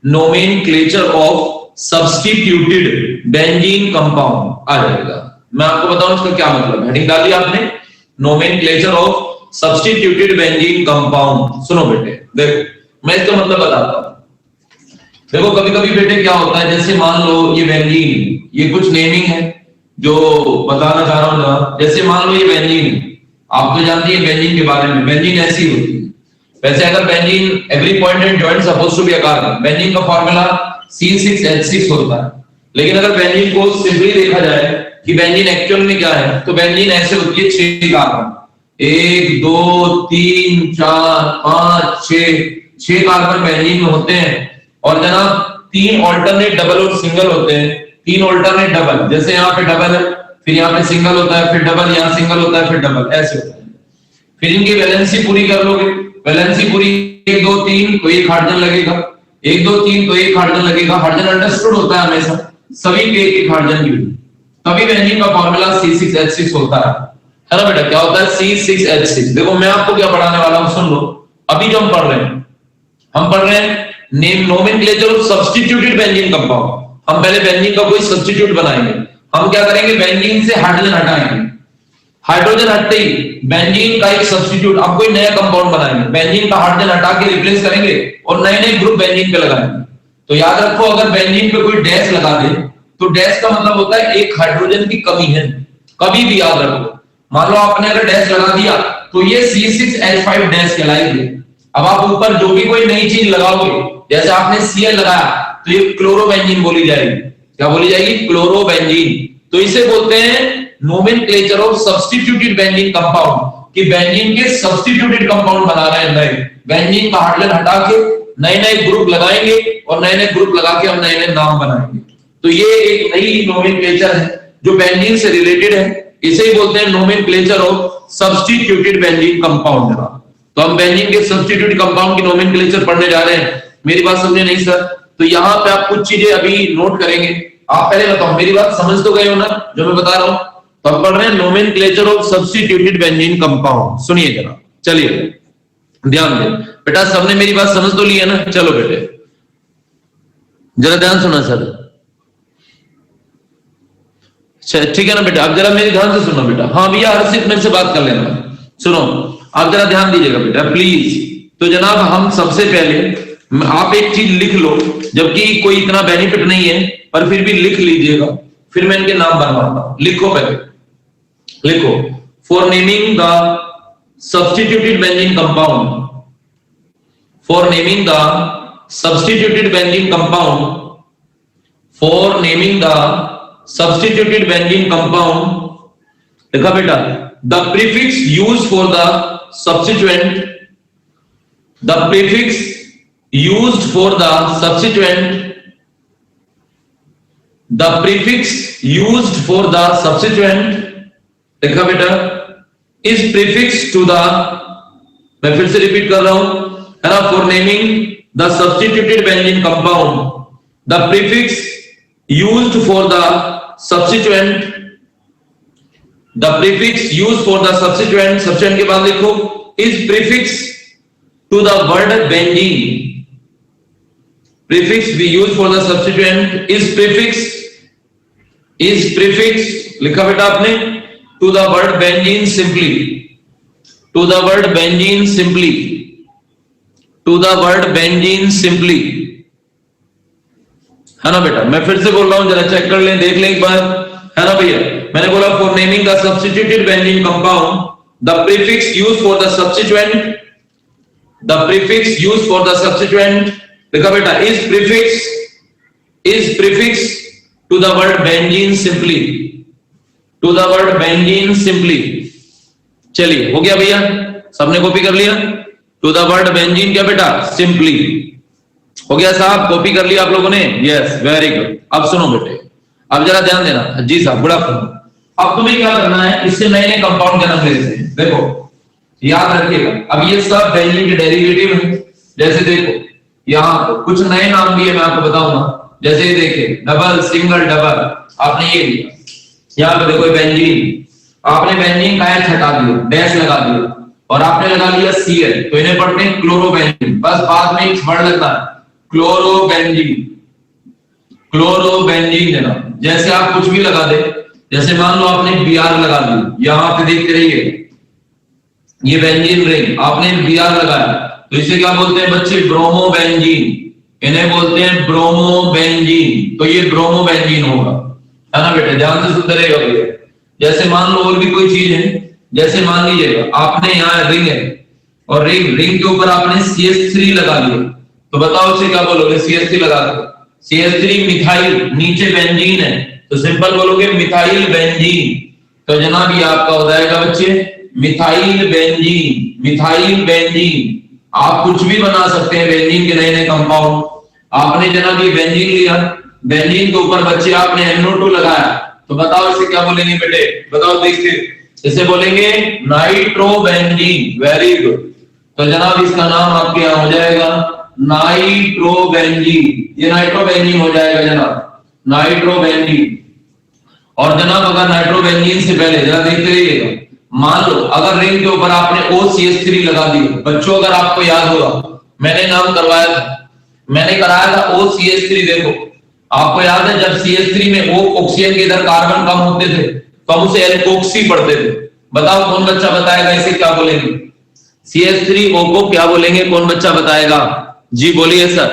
Nomenclature of substituted benzene compound आ जाएगा। मैं आपको बताऊं इसका क्या मतलब है। हेडिंग डाली आपने, nomenclature of substituted benzene compound. सुनो बेटे, देखो मैं इसका मतलब बताता हूं। देखो कभी कभी बेटे क्या होता है, जैसे मान लो ये बेंजीन, ये कुछ नेमिंग है जो बताना चाह रहा हूं जरा। जैसे मान लो ये बेंजीन है, आप तो जानती है बेंजीन के बारे में, बेंजीन ऐसी होती है। वैसे अगर benzene every point and joint suppose to be a carbon, benzene का फार्मूला C6H6 होता है। लेकिन अगर बेंजीन को सिंपली देखा जाए कि बेंजीन एक्चुअल में क्या है, तो बेंजीन ऐसे होती है 6 कार्बन, 1 2 3 4 5 6 कार्बन बेंजीन में होते हैं। और जनाब 3 ऑल्टरनेट डबल और सिंगल होते हैं, 3 ऑल्टरनेट डबल, जैसे यहाँ पे डबल है, फिर यहाँ पे सिंगल होता है, फिर डबल, यहाँ सिंगल होता है, फिर डबल, ऐसे होता है। फिर इनकी वैलेंसी पूरी कर लोगे, वैलेंसी पूरी 1 2 3 तो एक हाइड्रोजन लगेगा, 1 2 3 तो एक हाइड्रोजन लगेगा। हाइड्रोजन अंडरस्टूड होता है हमेशा, सभी के एक हाइड्रोजन की, तभी बेंजीन का फार्मूला C6H6 होता है ना बेटा। क्या होता है C6H6। देखो मैं आपको क्या पढ़ाने वाला हूं, सुन लो। अभी जो हम पढ़ रहे हैं, हम पढ़ रहे हैं nomenclature of substituted benzene compound. हम पहले बेंजीन का कोई सब्स्टिट्यूट बनाएंगे। हम क्या करेंगे, बेंजीन से हाइड्रोजन हटाएंगे, हाइड्रोजन हटते ही बेंजीन का एक सब्स्टिट्यूट, आप कोई नया कंपाउंड बनाएंगे, बेंजीन का हाइड्रोजन हटा के रिप्लेस करेंगे और नए नए ग्रुप बेंजीन पे लगाएंगे। तो याद रखो, अगर बेंजीन पे कोई डैश लगा दे तो डैश का मतलब होता है एक हाइड्रोजन की कमी है, कभी भी याद रखो। मान लो आपने अगर डैश लगा दिया तो ये C6H5 डैश कहलाएगी। अब आप ऊपर जो भी कोई नई चीज लगाओगे, जैसे आपने Cl लगाया तो ये क्लोरोबेंजीन बोली जाएगी। क्या बोली जाएगी? क्लोरोबेंजीन। तो इसे बोलते हैं nomenclature of substituted benzene compound, कि बेंजीन के सब्स्टिट्यूटेड कंपाउंड बना रहे हैं नए। बेंजीन का हाइड्रोजन हटा के नए नए ग्रुप लगाएंगे और नए नए ग्रुप लगा के हम नए नए नाम बनाएंगे। तो ये एक नई नोमेनक्लेचर है जो बेंजीन से रिलेटेड है, इसे ही बोलते हैं nomenclature of substituted benzene compound. तो हम बेंजीन के सब्स्टिट्यूटेड कंपाउंड की नोमेनक्लेचर पढ़ने जा रहे हैं। मेरी बात समझे नहीं सर? तो यहाँ पे आप कुछ चीजें अभी नोट करेंगे। आप पहले बताओ, मेरी बात समझ तो गए हो ना जो मैं बता रहा हूं? तो हम पढ़ रहे हैं nomenclature of substituted benzene compound. सुनिए जरा, चलिए ध्यान दें बेटा। सबने मेरी बात समझ तो ली है ना? चलो बेटे जरा ध्यान सुना सर, ठीक है ना बेटा? आप जरा मेरे ध्यान से सुनो बेटा। हाँ भैया हर्षित मेरे से बात कर लेना। सुनो आप जरा ध्यान दीजिएगा बेटा प्लीज। तो जनाब हम सबसे पहले आप एक चीज लिख लो, जबकि कोई इतना बेनिफिट नहीं है पर फिर भी लिख लीजिएगा, फिर मैं इनके नाम बनवाता हूं। लिखो पहले, लिखो for naming the substituted benzene compound, for naming the substituted benzene compound, for naming the substituted benzene compound. लिखा बेटा? The prefix used for the substituent, the prefix used for the substituent, the prefix used for the substituent, देखा बेटा, is prefix to the, मैं फिर से repeat कर रहा हूं है ना, for naming the substituted benzene compound, the prefix used for the substituent, the prefix used for the substituent, substituent के बाद लिखो is prefix to the word benzene, prefix we use for the substituent is prefix लिखा बेटा आपने to the word benzene simply, to the word benzene simply, to the word benzene simply, है ना बेटा? मैं फिर से बोल रहा हूं, जरा चेक कर लें, देख लें एक बार, है ना भैया? मैंने बोला for naming the substituted benzene compound, the prefix used for the substituent, the prefix used for the substituent, देखा बेटा, is prefix to the word benzene simply, to the word benzene simply. चलिए हो गया भैया, सबने कॉपी कर लिया? To the word benzene क्या बेटा? सिंपली। हो गया साहब, कॉपी कर लिया आप लोगों ने? Yes very good. अब सुनो बेटे, अब जरा ध्यान देना। जी साहब गुड आफ्टरनून। अब तुम्हें क्या करना है, इससे नए नए कंपाउंड जन्म ले रहे हैं। देखो याद रखिएगा, अब ये सब बेंजीन के डेरिवेटिव है। जैसे देखो यहाँ कुछ नए नाम भी है, मैं आपको बताऊंगा। जैसे ये देखिए डबल, सिंगल, डबल, आपने ये लिया। यहाँ पे देखो बेंजीन, आपने बेंजीन का एच हटा दिया, डैश लगा दिया और आपने लगा लिया Cl, तो इन्हें पढ़ते हैं क्लोरोबेंजीन। बस बाद में एक वर्ड लगता है क्लोरोबेंजीन, क्लोरोबेंजीन जनाब। जैसे आप कुछ भी लगा दे, जैसे मान लो आपने बीआर लगा दी, यहां पे देखते रहिए, ये बेंजीन रिंग आपने बीआर लगाया, तो इसे क्या बोलते हैं बच्चे? ब्रोमोबेंजीन। इन्हें बोलते हैं ब्रोमोबेंजीन। तो ये ब्रोमोबेंजीन होगा, है ना बेटे? ध्यान से सुनते रहेगा भैया। जैसे मान लो और भी कोई चीज है, जैसे मान लीजिएगा आपने यहाँ रिंग है और रिंग के ऊपर आपने CH3 लगा दिया, तो बताओ इसे क्या बोलोगे? CH3 लगा दो, CH3 मिथाइल, नीचे बेंजीन है तो सिंपल बोलोगे मिथाइल बेंजीन। तो जनाब ये आपका हो जाएगा बच्चे मिथाइल बेंजीन, मिथाइल बेंजीन। आप कुछ भी बना सकते हैं बेंजीन के नए नए कंपाउंड। आपने जनाब ये बेंजीन लिया, बेंजीन के ऊपर बच्चे आपने NO2 लगाया, तो बताओ इसे क्या बोलेंगे बेटे? बताओ देखते, इसे बोलेंगे नाइट्रोबेंजीन। Very good. तो जनाब इसका नाम आपके यहाँ हो जाएगा नाइट्रोबेंजीन। ये नाइट्रोबेंजीन हो जाएगा जनाब, नाइट्रोबेंजीन। और जनाब अगर नाइट्रोबेंजीन से पहले जरा देखते रहिएगा, मान लो अगर रिंग के ऊपर आपने OCH3 लगा दी, बच्चों अगर आपको याद होगा मैंने नाम करवाया था, मैंने कराया था OCH3। देखो आपको याद है जब CH3 में O ऑक्सीजन के इधर कार्बन कम होते थे तो हम उसे एल्कोक्सी पढ़ते थे। बताओ कौन बच्चा बताएगा इसे क्या बोलेंगे? CH3O को क्या बोलेंगे? कौन बच्चा बताएगा? जी बोलिए सर।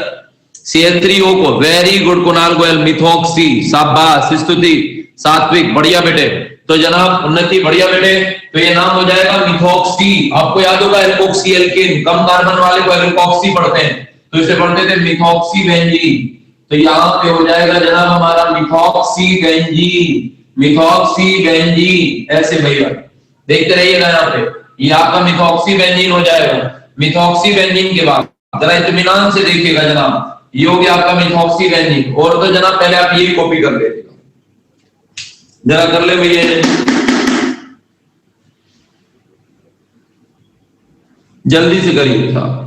CH3O को, very good Kunal Goyal, methoxy. शाबाश, स्तुति, सात्विक, बढ़िया बेटे। तो जनाब उन्नति, बढ़िया बेटे। तो ये नाम हो जाएगा मिथॉक्सी। आपको याद होगा एल्कोक्सी एल्केन, कम कार्बन वाले को एल्कोक्सी पढ़ते हैं, तो इसे पढ़ते थे मिथॉक्सी बेंजीन। तो यहाँ पे हो जाएगा जनाब हमारा मिथॉक्सी बेंजीन, मिथॉक्सी बेंजीन। ऐसे भैया देखते रहिएगा यहाँ पे, ये आपका मिथॉक्सी बेंजीन हो जाएगा। मिथॉक्सी बेंजीन के बाद जरा इत्मीनान से देखिएगा जनाब, ये हो गया आपका मिथॉक्सी बेंजीन। और तो जनाब पहले आप ये कॉपी कर लीजिएगा, जरा कर ले भैया, जल्दी से करिए साहब।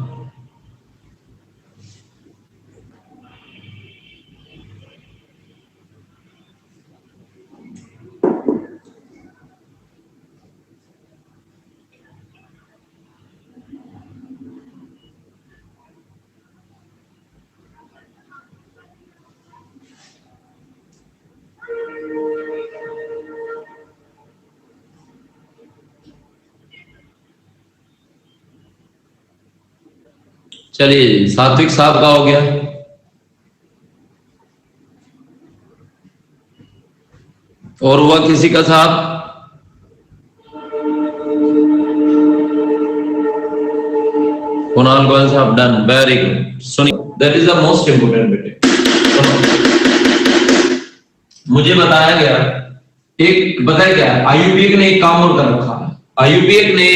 चलिए सात्विक साहब का हो गया। और हुआ किसी का साहब? कुणाल गोयल साहब डन, वेरी गुड। सुनिए, that is the most important बेटे। मुझे बताया गया, एक बताया क्या, IUPAC ने एक काम और कर रखा है। IUPAC ने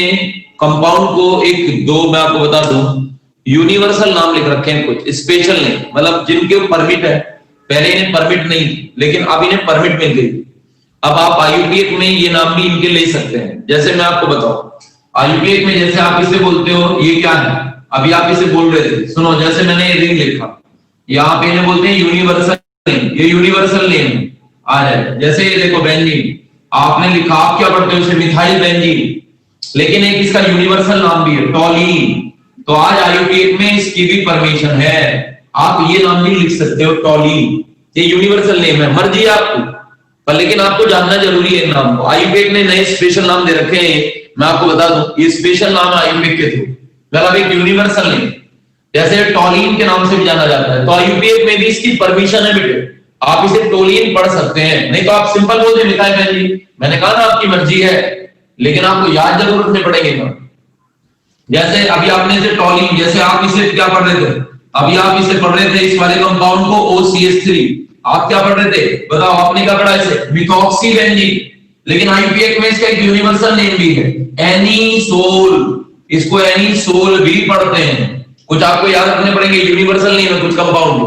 कंपाउंड को एक दो मैं आपको बता दूं, यूनिवर्सल नाम लिख रखे हैं, कुछ स्पेशल नहीं, मतलब जिनके परमिट है, पहले इन्हें परमिट नहीं थी लेकिन अब इन्हें परमिट मिल गई। अब आप IUPAC में ये नाम भी इनके ले सकते हैं। जैसे मैं आपको बताऊं, IUPAC में जैसे आप इसे बोलते हो, ये क्या है, अभी आप इसे बोल रहे थे, सुनो, जैसे मैंने ये रिंग लिखा, यहाँ पे इन्हें बोलते हैं यूनिवर्सल नेम, ये यूनिवर्सल नेम आ जाए। जैसे ये देखो बेंजीन आपने लिखा, आप क्या पढ़ते हो इसे? मिथाइल बेंजीन, लेकिन एक इसका यूनिवर्सल नाम भी है, टॉलीन। तो आज IUPAC में इसकी भी परमिशन है, आप ये नाम भी लिख सकते हो, टॉलीन। ये यूनिवर्सल नेम है, मर्जी आपको, पर लेकिन आपको जानना जरूरी है नाम को। IUPAC ने नए स्पेशल नाम दे रखे हैं, मैं आपको बता दूं, ये स्पेशल नाम है IUPAC के थ्रू, मतलब एक यूनिवर्सल नेम, जैसे टॉलीन के नाम से भी जाना जाता है। तो IUPAC में भी इसकी परमिशन है बेटे, आप इसे टोलीन पढ़ सकते हैं, नहीं तो आप सिंपल बोलते मिथाइल बेंजीन। मैंने कहा ना आपकी मर्जी है, लेकिन आपको याद जरूर रखने पड़ेंगे ना। जैसे अभी आपने इसे टॉलीन, जैसे आप इसे क्या पढ़ रहे थे, अभी आप इसे पढ़ रहे थे इस वाले कंपाउंड को OCH3, आप क्या पढ़ रहे थे बताओ? आपने क्या पढ़ा इसे? Methoxy benzene. लेकिन IUPAC में इसका एक यूनिवर्सल नेम भी है, एनीसोल, इसको एनीसोल भी पढ़ते हैं। कुछ आपको याद रखने पड़ेंगे, यूनिवर्सल नेम है कुछ कंपाउंड,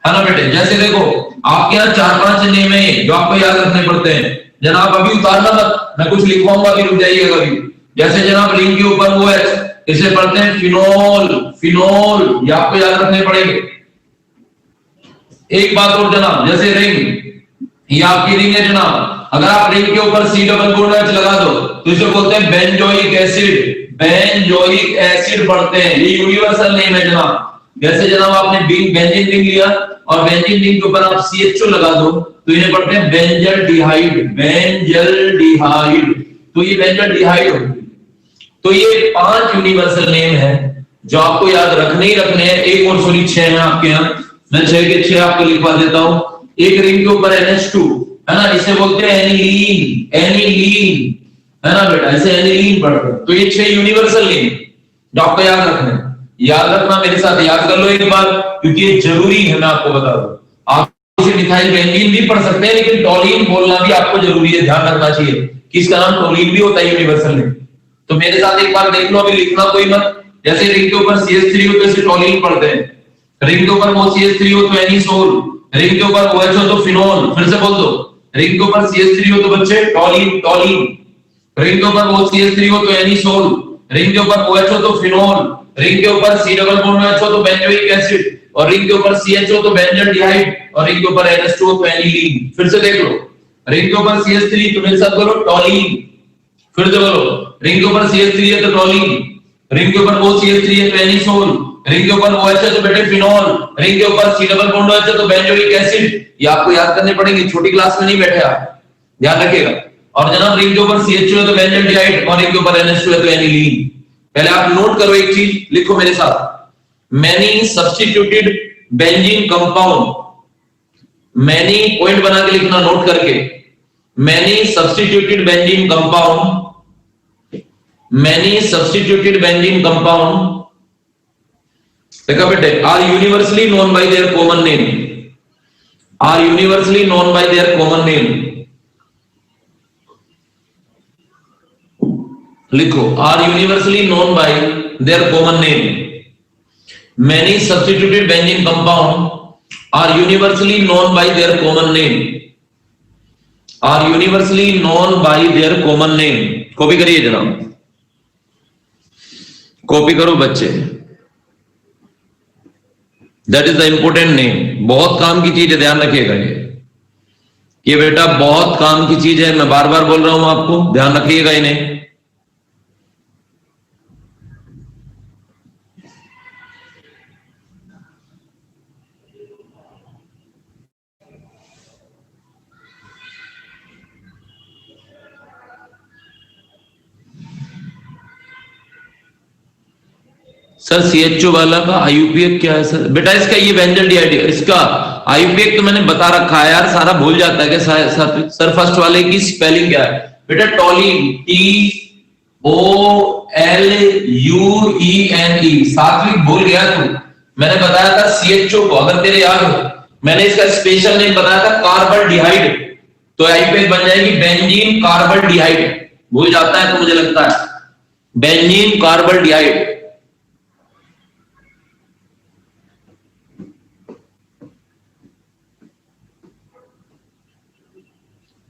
है ना बेटे। जैसे देखो आपके यहाँ 4-5 नेम है जो आपको याद रखने पड़ते हैं। जनाब अभी उतारना मत, मैं कुछ लिखवाऊंगा, अभी रुक जाइएगा अभी। जैसे जनाब रिंग के ऊपर वो है, इसे पढ़ते हैं फिनोल, फिनोल, ये आपको याद रखने पड़ेंगे। एक बात और जनाब, जैसे रिंग, ये आपकी रिंग है जनाब, अगर आप रिंग के ऊपर C+H लगा दो तो इसे बोलते हैं बेंजोइक एसिड, बेंजोइक एसिड पढ़ते हैं, ये यूनिवर्सल नेम है जनाब। जैसे जनाब आपने बेंजीन रिंग लिया और बेंजीन रिंग के ऊपर आप CHO लगा दो तो इन्हें पढ़ते हैं बेंजल्डिहाइड, बेंजल्डिहाइड। तो ये बेंजल्डिहाइड होगी। तो ये 5 यूनिवर्सल नेम है जो आपको याद रखने ही रखने हैं। एक और सॉरी 6 हैं आपके यहाँ, मैं 6 के 6 आपको लिखवा देता हूं। एक रिंग के ऊपर NH2 है ना, इसे बोलते हैं एनिलीन, एनिलीन है ना बेटा, इसे एनिलीन पढ़ते हैं। तो ये 6 यूनिवर्सल नेम जो आपको याद रखना है। याद रखना, मेरे साथ याद कर लो एक बार, क्योंकि ये जरूरी है। मैं आपको बता दूं, आप इसे मिथाइल बेंजीन भी पढ़ सकते हैं, लेकिन टोलीन बोलना भी आपको जरूरी है, ध्यान रखना चाहिए कि इसका नाम टोलीन भी होता है यूनिवर्सल नेम। तो मेरे साथ एक बार देख लो, अभी लिखना कोई मत। जैसे रिंग के ऊपर CH3 हो तो इसे टोलीन पढ़ते हैं, रिंग के ऊपर OCH3 हो तो एनिसोल, रिंग के ऊपर OH हो तो फिनोल। फिर से बोल दो, रिंग के ऊपर CH3 हो तो बच्चे टोलीन, टोलीन। रिंग के ऊपर OCH3 हो तो एनिसोल, रिंग के ऊपर OH हो तो फिनोल, रिंग के ऊपर C डबल बॉन्ड OH हो तो बेंजोइक एसिड, और रिंग के ऊपर CH हो तो बेंजल्डिहाइड, और रिंग के ऊपर NH2 हो तो एनिलीन। फिर से देख लो, रिंग के ऊपर CH3 तो मेरे साथ बोलो टोलीन। फिर से बोलो, रिंग के ऊपर CH3 है तो टोलीन, रिंग के ऊपर OCH3 है तो एनिसोल, रिंग के ऊपर OH है तो बेटे फिनोल, रिंग के ऊपर C डबल बॉन्ड OH है तो बेंजोइक एसिड। ये आपको याद करने पड़ेंगे, छोटी क्लास में नहीं बैठे आप, ध्यान रखिएगा। और जनाब रिंग के ऊपर CH2 है तो बेंजल्डिहाइड, और रिंग के ऊपर NH2 है तो एनिलीन। पहले आप नोट करो एक चीज, लिखो मेरे साथ, many substituted benzene compound. Many point बना के लिखना नोट करके, many substituted benzene compound, many substituted benzene compound देखा बेटे, are universally known by their common name, are universally known by their common name. लिखो, are universally known by their common name. Many substituted benzene compound are universally known by their common name, are universally known by their common name। Copy करिए जनाब, copy करो बच्चे। That is the important name, बहुत काम की चीज है, ध्यान रखिएगा। ये बेटा बहुत काम की चीज है, मैं बार बार बोल रहा हूं आपको, ध्यान रखिएगा इन्हें। सर CHO वाला का IUPAC क्या है सर? बेटा इसका ये बेंजल्डिहाइड, इसका IUPAC तो मैंने बता रखा है यार, सारा भूल जाता है कि सर फर्स्ट वाले की स्पेलिंग क्या है बेटा? टोलीन, TOLUENE। सात्विक भूल गया तू, मैंने बताया था CHO को, अगर तेरे याद हो, मैंने इसका स्पेशल नेम बताया था कार्बल्डिहाइड, तो IUPAC बन जाएगी बेंजीन कार्बल्डिहाइड। भूल जाता है तो मुझे लगता है, बेंजीन कार्बल्डिहाइड।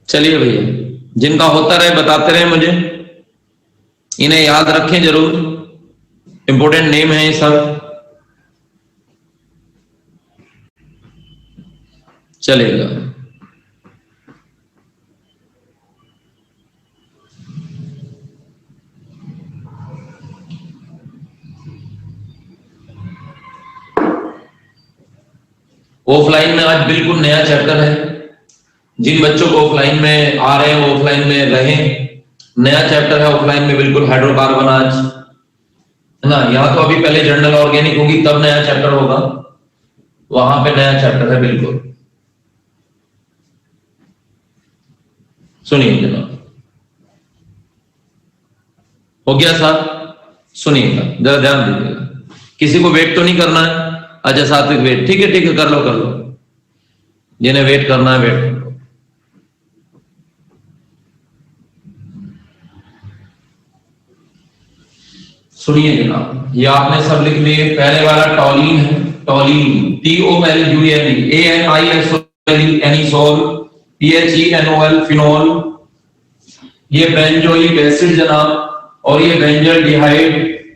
चलिए भैया, जिनका होता रहे बताते रहे मुझे, इन्हें याद रखें जरूर, इंपॉर्टेंट नेम है ये सब। चलेगा, ऑफलाइन में आज बिल्कुल नया चैप्टर है। जिन बच्चों को ऑफलाइन में आ रहे हैं वो ऑफलाइन में रहें, नया चैप्टर है ऑफलाइन में बिल्कुल, हाइड्रोकार्बन आज है ना। यहाँ तो अभी पहले जनरल ऑर्गेनिक होगी तब नया चैप्टर होगा, वहां पे नया चैप्टर है बिल्कुल। सुनिए जनाब, हो गया साहब? सुनिएगा जरा, ध्यान दीजिएगा, किसी को वेट तो नहीं करना है। अच्छा सात्विक वेट, ठीक है ठीक है, कर लो कर लो, जिन्हें वेट करना है वेट। सुनिए जनाब, ये आपने सब लिख लिए। पहले वाला टोलीन है, टोलीन TOLUNE, ANISOL anisole, THENOL phenol, ये बेंजोइक एसिड जनाब, और ये बेंजल्डिहाइड,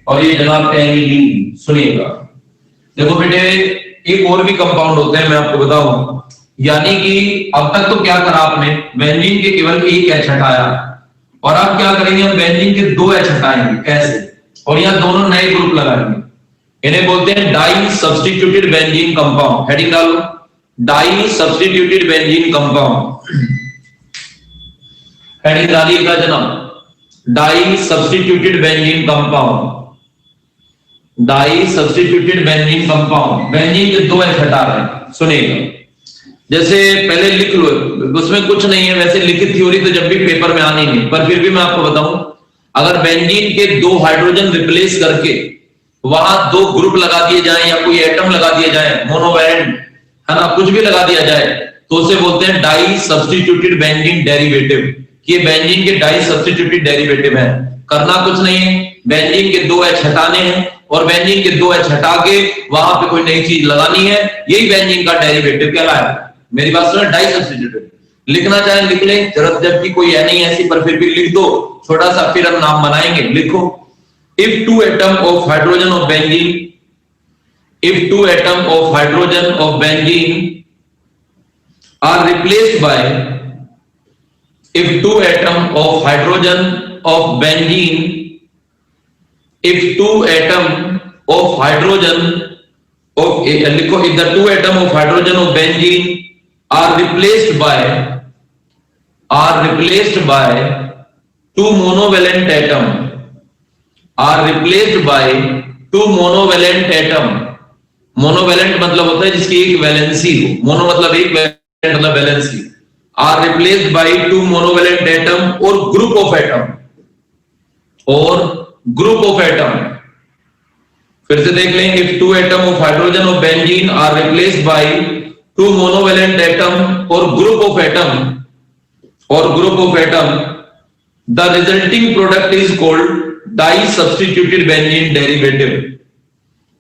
और ये जनाब एनिलीन। सुनिएगा, देखो बेटे एक और भी कंपाउंड होते हैं, मैं आपको बताऊं। यानी कि अब तक तो क्या करा आपने, बेंजीन के केवल एक H हटाया, और अब क्या करेंगे हम, बेंजीन के 2 H हटाएंगे। कैसे? और यहाँ दोनों नए ग्रुप लगाएंगे। इन्हें बोलते हैं di substituted benzene compound. Heading डालो, di substituted benzene compound. Heading डालिएगा जनाब, di substituted benzene compound. Di substituted benzene compound, benzene के 2 H हटा रहे हैं। सुनिएगा, जैसे पहले लिख लो, उसमें कुछ नहीं है वैसे, लिखित थ्योरी तो जब भी पेपर में आनी नहीं, पर फिर भी मैं आपको बताऊं, अगर बेंजीन के 2 हाइड्रोजन रिप्लेस करके वहां 2 ग्रुप लगा दिए जाएं या कोई एटम लगा दिया जाए, मोनोवैलेंट है ना, कुछ भी लगा दिया जाए, तो उसे बोलते हैं डाई सब्स्टिट्यूटेड बेंजीन डेरिवेटिव। ये बेंजीन के डाई सब्स्टिट्यूटेड डेरिवेटिव है। करना कुछ नहीं है, बेंजीन के 2 H हटाने हैं और बेंजीन के 2 H हटा के वहां पे कोई नई चीज लगानी है, यही बेंजीन का डेरिवेटिव कहलाया। मेरी बात सुनो, डाई सब्स्टिट्यूटेड। लिखना चाहे लिख ले, जरूरत जबकि कोई है नहीं ऐसी, पर फिर भी लिख दो, छोटा सा फिर हम नाम बनाएंगे। लिखो, if 2 atom of hydrogen of benzene, if 2 atom of hydrogen of benzene are replaced by, if 2 atom of hydrogen of benzene, if 2 atom of hydrogen of, लिखो, if the 2 atom of hydrogen of benzene are replaced by 2 monovalent atom, are replaced by 2 monovalent atom। Monovalent मतलब होता है जिसकी एक valency हो, mono मतलब एक, valent मतलब valency. Are replaced by 2 monovalent atom और ग्रुप ऑफ एटम, और ग्रुप ऑफ एटम। फिर से देख लेंगे, if 2 atom of hydrogen of benzene are replaced by 2 monovalent atom और ग्रुप ऑफ एटम, और group of atom, the resulting product is called die substituted benzene derivative.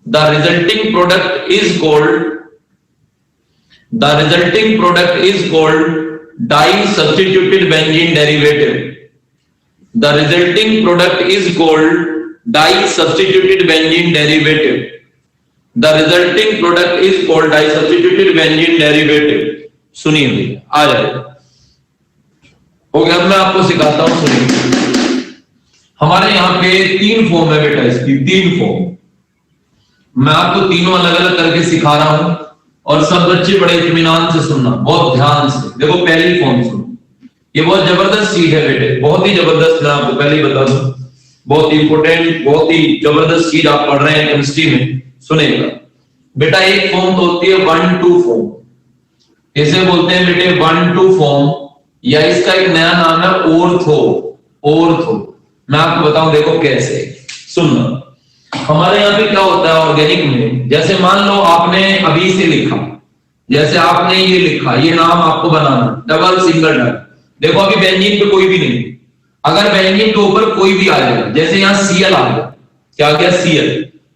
The resulting product is called die substituted benzene derivative. The resulting product is called die substituted benzene derivative. The resulting product is called die substituted benzene derivative. सुनिए भैया, आ जाए हो गया। मैं आपको सिखाता हूं, सुनिए। हमारे यहाँ पे 3 फॉर्म है बेटा, इसकी 3 फॉर्म। मैं आपको तीनों अलग अलग करके सिखा रहा हूं, और सब बच्चे बड़े इत्मीनान से सुनना, बहुत ध्यान से। देखो, पहली फॉर्म सुनो, ये बहुत जबरदस्त चीज है बेटे, बहुत ही जबरदस्त। मैं आपको पहले ही बता दूं, बहुत इंपोर्टेंट, बहुत ही जबरदस्त चीज आप पढ़ रहे हैं केमिस्ट्री में। सुनेगा बेटा, एक फॉर्म तो होती है 1-2 फॉर्म, इसे बोलते हैं बेटे 1-2 फॉर्म, या इसका एक नया नाम है ऑर्थो। ऑर्थो मैं आपको बताऊं, देखो कैसे, सुनना। हमारे यहाँ पे क्या होता है ऑर्गेनिक में, जैसे मान लो आपने अभी से लिखा, जैसे आपने ये लिखा, ये नाम आपको बनाना, डबल सिंगल डबल। देखो अभी बेंजीन पे कोई भी नहीं, अगर बेंजीन के ऊपर कोई भी आ जाएगा, जैसे यहाँ Cl आ गया, क्या आ गया Cl,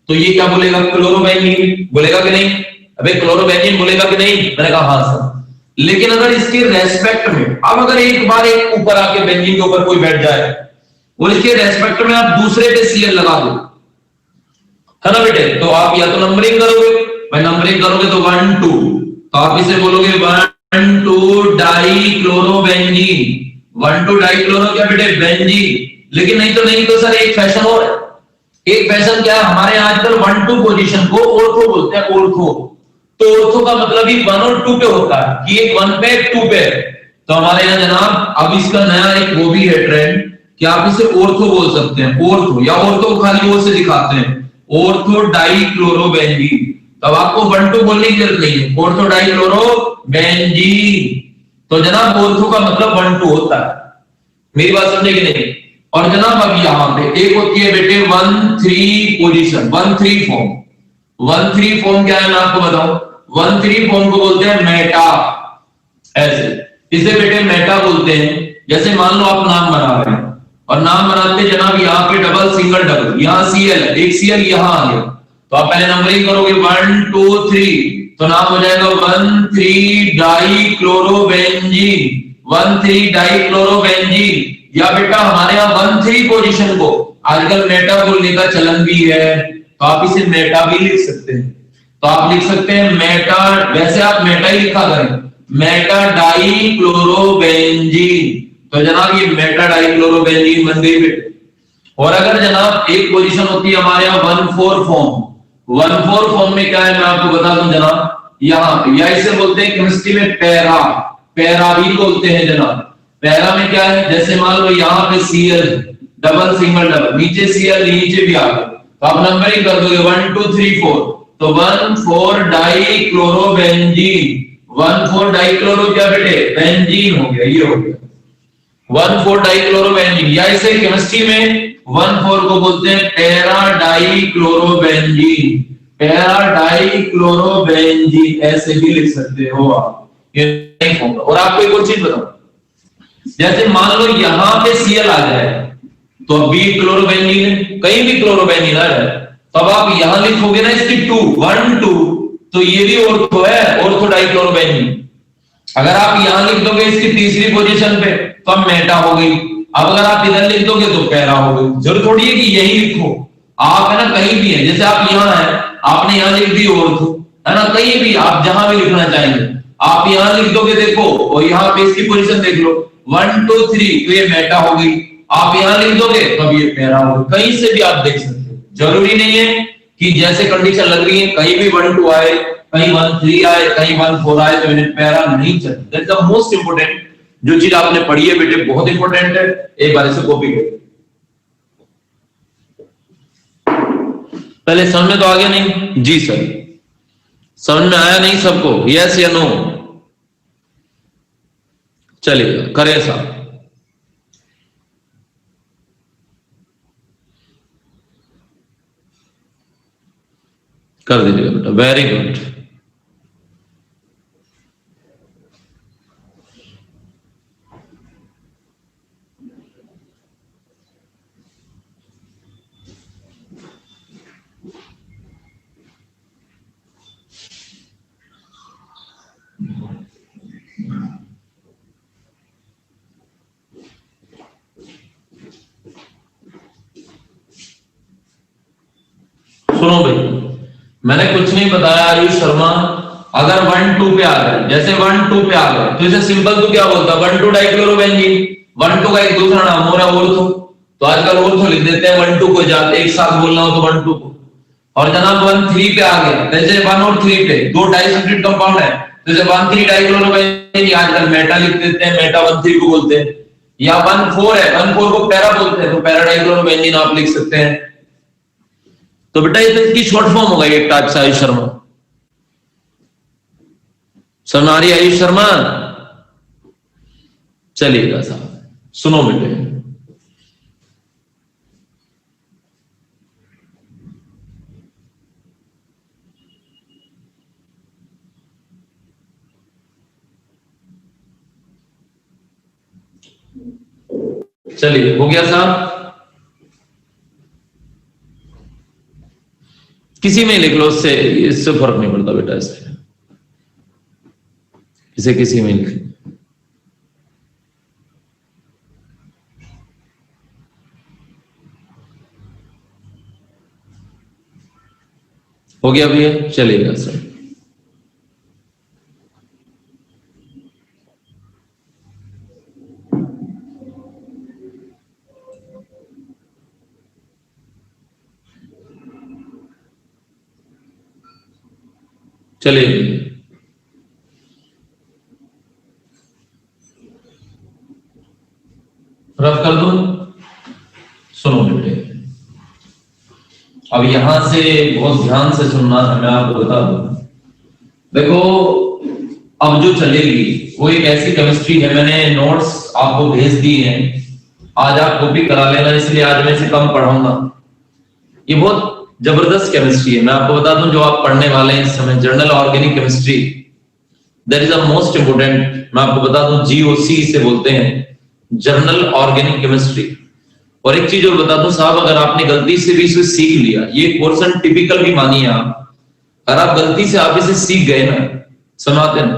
तो ये क्या बोलेगा, क्लोरोबेंजीन बोलेगा कि नहीं? अबे क्लोरोबेंजीन बोलेगा कि नहीं? मैंने कहा हाँ सर। लेकिन अगर इसके रेस्पेक्ट में, अब अगर एक बार एक ऊपर आके बेंजीन के ऊपर कोई बैठ जाए और इसके रेस्पेक्ट में आप दूसरे पे Cl लगा दो, है ना बेटे, तो आप या तो नंबरिंग करोगे, भाई नंबरिंग करोगे तो 1 2, तो आप इसे बोलोगे 1 2 डाई क्लोरोबेंजीन, 1 2 डाई क्लोरो क्या बेटे, बेंजीन। लेकिन नहीं तो सर एक फैशन और है। एक फैशन क्या है, हमारे आजकल 1 2 पोजीशन को ऑर्थो बोलते हैं, ऑर्थो। तो ऑर्थो का मतलब ही 1 और 2 पे होता है, कि एक 1 पे एक 2 पे। तो हमारे यहाँ जनाब अब इसका नया एक वो भी है ट्रेंड कि आप इसे ऑर्थो बोल सकते हैं, ऑर्थो, या ऑर्थो खाली वो से दिखाते हैं, ऑर्थो डाई क्लोरोबेंजीन। तब आपको 1 2 बोलने की जरूरत नहीं है, ऑर्थो डाई क्लोरोबेंजीन। तो जनाब ऑर्थो का मतलब 1 2 होता है, मेरी बात समझे कि नहीं? और जनाब अब यहाँ पे एक होती है बेटे 1 3 पोजीशन, 1 3 फॉर्म। 1 3 फॉर्म क्या है मैं आपको बताऊं, 1 3 फॉर्म को बोलते हैं मेटा, ऐसे इसे बेटे मेटा बोलते हैं। जैसे मान लो आप नाम बना रहे हैं, और नाम बनाते जनाब यहाँ पे डबल सिंगल डबल, यहाँ Cl, एक Cl यहाँ आ गया, तो आप पहले नंबरिंग करोगे 1 2 3, तो नाम हो जाएगा 1 3 डाई क्लोरोबेंजीन, 1 3 डाई क्लोरोबेंजीन। या बेटा हमारे यहाँ 1 3 पोजीशन को आजकल मेटा बोलने का चलन भी है, तो आप इसे मेटा भी लिख सकते हैं। तो आप लिख सकते हैं मेटा, वैसे आप मेटा ही लिखा करें, मेटा डाई क्लोरोबेंजीन। तो जनाब ये मेटा डाई क्लोरोबेंजीन बन गई बेटे। और अगर जनाब एक पोजीशन होती है हमारे यहाँ 1 4 फॉर्म, 1,4 फॉर्म में क्या है मैं आपको बता दूं जनाब, यहाँ या इसे बोलते हैं केमिस्ट्री में पैरा, पैरा भी बोलते हैं जनाब। पैरा में क्या है, जैसे मान लो यहाँ पे Cl डबल सिंगल डबल, नीचे Cl नीचे भी आ गए, तो आप नंबरिंग कर दोगे 1 2 3 4, तो 1,4 डाई क्लोरोबेंजीन, 1,4 डाई क्लोरो क्या बेटे बेंजीन हो गया, ये हो गया 1,4 डाई क्लोरोबेंजीन। या इसे केमिस्ट्री में 1,4 को बोलते हैं para dichlorobenzene, para dichlorobenzene ऐसे भी लिख सकते हो आप, ये नहीं होगा। और आपको एक और चीज बताऊं, जैसे मान लो यहां पे Cl आ जाए तो अब भी क्लोरोबेंजीन है, कहीं भी क्लोरोबेंजीन आ जाए तो अब आप यहां लिखोगे ना इसकी 2 1 2, तो ये भी ऑर्थो है, ऑर्थो डाई क्लोरोबेंजीन। अगर आप यहां लिख दोगे इसकी तीसरी पोजीशन पे तो अब मेटा हो गई, अब अगर आप इधर लिख दोगे तो पैरा हो गई। जरूर थोड़ी है कि यही लिखो, आप है ना कहीं भी है, जैसे आप यहाँ है आपने यहाँ लिख दी ऑर्थो है ना, कहीं भी आप जहां भी लिखना चाहेंगे आप यहाँ लिख दोगे, देखो और यहाँ पे इसकी पोजीशन देख लो 1 2 3, तो ये मेटा हो गई। आप यहाँ लिख दोगे तब ये पैरा हो गई, कहीं से भी आप देख सकते हो। जरूरी नहीं है कि जैसे कंडीशन लग रही है कहीं भी 1 2 आए, कहीं 1 3 आए, कहीं 1 4 आए तो इन्हें पैरा नहीं चलता। दैट्स द मोस्ट इंपोर्टेंट जो चीज आपने पढ़ी है बेटे, बहुत इंपॉर्टेंट है, एक बार इसे कॉपी करो। पहले समझ में तो आ गया नहीं जी सर, समझ में आया नहीं सबको, यस या नो? चलिए करें साहब, कर दीजिएगा बेटा, वेरी गुड। सुनो भाई, मैंने कुछ नहीं बताया आयुष शर्मा, अगर 1 2 पे आ गए, जैसे 1 2 पे आ गए तो इसे सिंपल तो क्या बोलता, 1 2 डाइक्लोरोबेंजीन, 1 2 का एक दूसरा नाम हो रहा है ऑर्थो, तो आजकल ऑर्थो लिख देते हैं 1 2 को, जाते एक साथ बोलना हो तो 1 2 को। और जनाब 1 3 पे आ गया, जैसे 1 और 3 पे दो डाइसब्स्टिट्यूट कंपाउंड है, जैसे 1 3 डाइक्लोरोबेंजीन आजकल मेटा लिख देते हैं, मेटा 1 3 को बोलते हैं। या 1 4 है, 1 4 को पैरा बोलते हैं, तो पैरा डाइक्लोरोबेंजीन आप लिख सकते हैं। तो बेटा ये तो इसकी शॉर्ट फॉर्म होगा एक टाइप से आयुष शर्मा, समझ आयुष शर्मा? चलिएगा साहब, सुनो बेटे, चलिए हो गया साहब, किसी में लिख लो, इससे फर्क नहीं पड़ता बेटा, इसे किसी में लिख लो। हो गया भैया, चलिएगा सर। चलिए रफ कर दो, सुनो बेटे, अब यहां से बहुत ध्यान से सुनना है, मैं आपको बता दूं। देखो अब जो चलेगी वो एक ऐसी केमिस्ट्री है, मैंने नोट्स आपको भेज दिए हैं, आज आप कॉपी करा लेना, इसलिए आज मैं इसे कम पढ़ाऊंगा। ये बहुत जबरदस्त केमिस्ट्री है, मैं आपको बता दूं, जो आप पढ़ने वाले हैं इस समय, journal organic chemistry, that is the most important. मैं आपको बता दूं, जीओसी इसे बोलते हैं, जर्नल ऑर्गेनिक केमिस्ट्री। और एक चीज और बता दूं साहब, अगर आपने गलती से भी इसे सीख लिया, ये पोर्शन टिपिकल भी मानिए आप, अगर आप गलती से आप इसे सीख गए ना, सुनाते ना,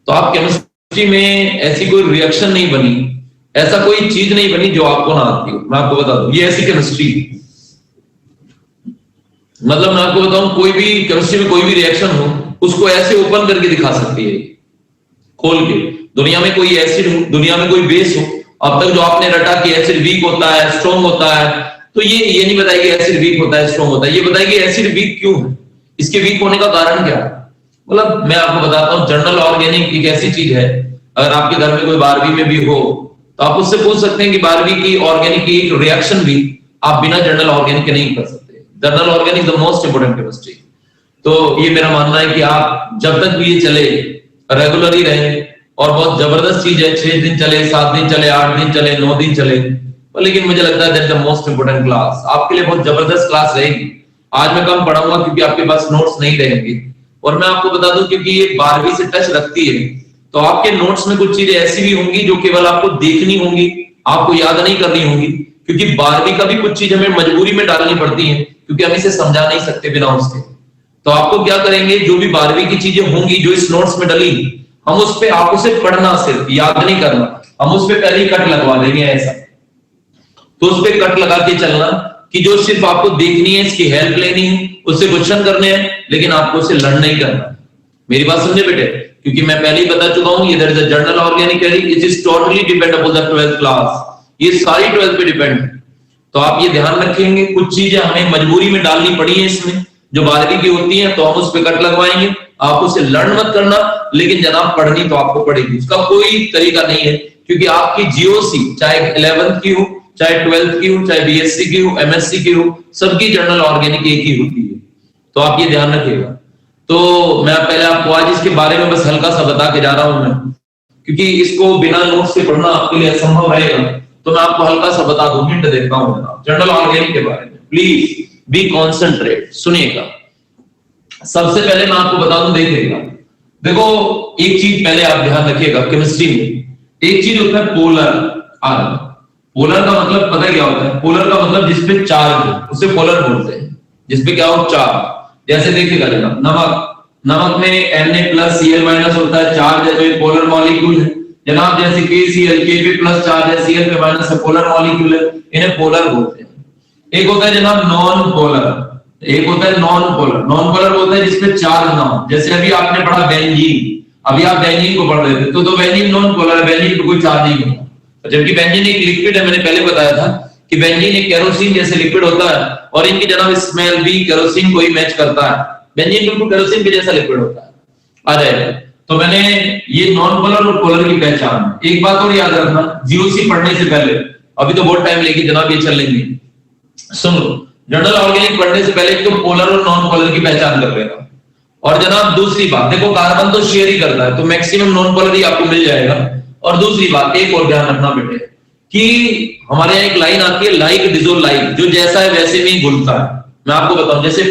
तो आप केमिस्ट्री में ऐसी कोई रिएक्शन नहीं बनी, ऐसा कोई चीज नहीं बनी जो आपको ना आती हो। मैं आपको बता दूं, ये ऐसी केमिस्ट्री, मतलब मैं आपको बताऊं, कोई भी केमिस्ट्री में कोई भी रिएक्शन हो, उसको ऐसे ओपन करके दिखा सकती है, खोल के। दुनिया में कोई एसिड हो, दुनिया में कोई बेस हो, अब तक जो आपने रटा कि एसिड वीक होता है, स्ट्रॉन्ग होता है, तो ये नहीं बताएगी एसिड वीक होता है, स्ट्रॉन्ग होता है, ये बताएगी एसिड वीक क्यों है, इसके वीक होने का कारण क्या है? मतलब मैं आपको बताता हूँ, जनरल ऑर्गेनिक एक ऐसी चीज है, अगर आपके घर में कोई 12वीं में भी हो तो आप उससे पूछ सकते हैं कि 12वीं की ऑर्गेनिक की एक रिएक्शन भी आप बिना जनरल ऑर्गेनिक के नहीं कर सकते। General organic the most important chemistry. तो ये मेरा मानना है कि आप जब तक भी ये चले रेगुलर ही रहे, और बहुत जबरदस्त चीज है, 6 दिन चले, 7 दिन चले, 8 दिन चले, 9 दिन चले, लेकिन मुझे लगता है that the most important class आपके लिए बहुत जबरदस्त क्लास रहेगी। आज मैं कम पढ़ाऊंगा क्योंकि आपके पास नोट्स नहीं रहेंगे, और मैं आपको बता दूं क्योंकि ये 12वीं से टच रखती है, तो आपके नोट्स में कुछ चीजें ऐसी भी होंगी जो केवल आपको देखनी होंगी, आपको याद नहीं करनी होंगी, क्योंकि 12वीं का भी कुछ चीज हमें मजबूरी में डालनी पड़ती है, क्योंकि हम इसे समझा नहीं सकते बिना उसके। तो आपको क्या करेंगे, जो भी 12वीं की चीजें होंगी जो इस नोट्स में डली, हम उस पे आप उसे पढ़ना, सिर्फ याद नहीं करना, हम उस पे पहले ही कट लगवा देंगे ऐसा। तो उस पे कट लगा के चलना कि जो सिर्फ आपको देखनी है, इसकी हेल्प लेनी है, उससे क्वेश्चन करने हैं, लेकिन आपको उसे लर्न नहीं करना। मेरी बात समझे बेटे? क्योंकि मैं पहले ही बता चुका हूं, ये there is a general organic, it is totally depend upon the 12th class, ये सारी 12th पे डिपेंड है। तो आप ये ध्यान रखेंगे, कुछ चीजें हमें मजबूरी में डालनी पड़ी है इसमें जो 12वीं की होती है, तो हम उस पे कट लगवाएंगे। आप उसे लर्न मत करना, लेकिन जनाब पढ़नी तो आपको पड़ेगी, उसका कोई तरीका नहीं है, क्योंकि आपकी जीओसी चाहे 11th की हो, चाहे 12th की हो, चाहे बीएससी की हो, एमएससी की हो, सबकी जनरल ऑर्गेनिक एक ही होती है। तो आप ये ध्यान रखिएगा। तो मैं पहले आपको आज इसके बारे में बस हल्का सा बता के जा रहा हूं मैं, क्योंकि इसको बिना नोट से पढ़ना आपके लिए असंभव रहेगा, तो मैं आपको हल्का सा बता दूं, हिंट देता हूं जनाब जनरल ऑर्गेनिक के बारे में। प्लीज बी कॉन्सेंट्रेट, सुनिएगा। सबसे पहले मैं आपको बता दूं, देखिएगा, देखो एक चीज पहले आप ध्यान रखिएगा, केमिस्ट्री में एक चीज होता है पोलर आयन। पोलर का मतलब पता है क्या होता है? पोलर का मतलब जिसपे चार्ज हो उसे पोलर बोलते हैं, जिसपे क्या हो, चार्ज। जैसे देखिएगा जनाब, नमक में Na+Cl- होता है, चार्ज है, तो ये पोलर मॉलिक्यूल है जनाब। जैसे KCl, K पे प्लस चार्ज है, Cl पे माइनस है, पोलर मॉलिक्यूल है, इन्हें पोलर बोलते हैं। एक होता है जनाब नॉन पोलर, एक होता है नॉन पोलर। नॉन पोलर होता है जिसपे चार्ज ना हो, जैसे अभी आपने पढ़ा बेंजीन, अभी आप बेंजीन को पढ़ रहे थे, तो बेंजीन नॉन पोलर है, बेंजीन पे कोई चार्ज नहीं होता। जबकि बेंजीन एक लिक्विड है, मैंने पहले बताया था कि बेंजीन एक केरोसिन जैसे लिक्विड होता है, और इनकी जनाब स्मेल भी केरोसिन को ही मैच करता है। बेंजीन बिल्कुल केरोसिन के जैसा लिक्विड होता है। आ जाएगा। तो मैंने ये नॉन पोलर और पोलर की पहचान, एक बात और याद रखना, जीओसी पढ़ने से पहले, अभी तो बहुत टाइम लेगी जनाब, ये चल लेंगे, सुन लो। जनरल ऑर्गेनिक पढ़ने से पहले तो पोलर और नॉन पोलर की पहचान कर लेना। और जनाब दूसरी बात, देखो कार्बन तो शेयर ही करता है, तो मैक्सिमम नॉन पोलर ही आपको मिल जाएगा। और दूसरी बात एक और ध्यान रखना बेटे, कि हमारे यहाँ एक लाइन आती है, लाइक डिजोल्व लाइक, जो जैसा है वैसे में ही घुलता है। मैं आपको बताऊं, जैसे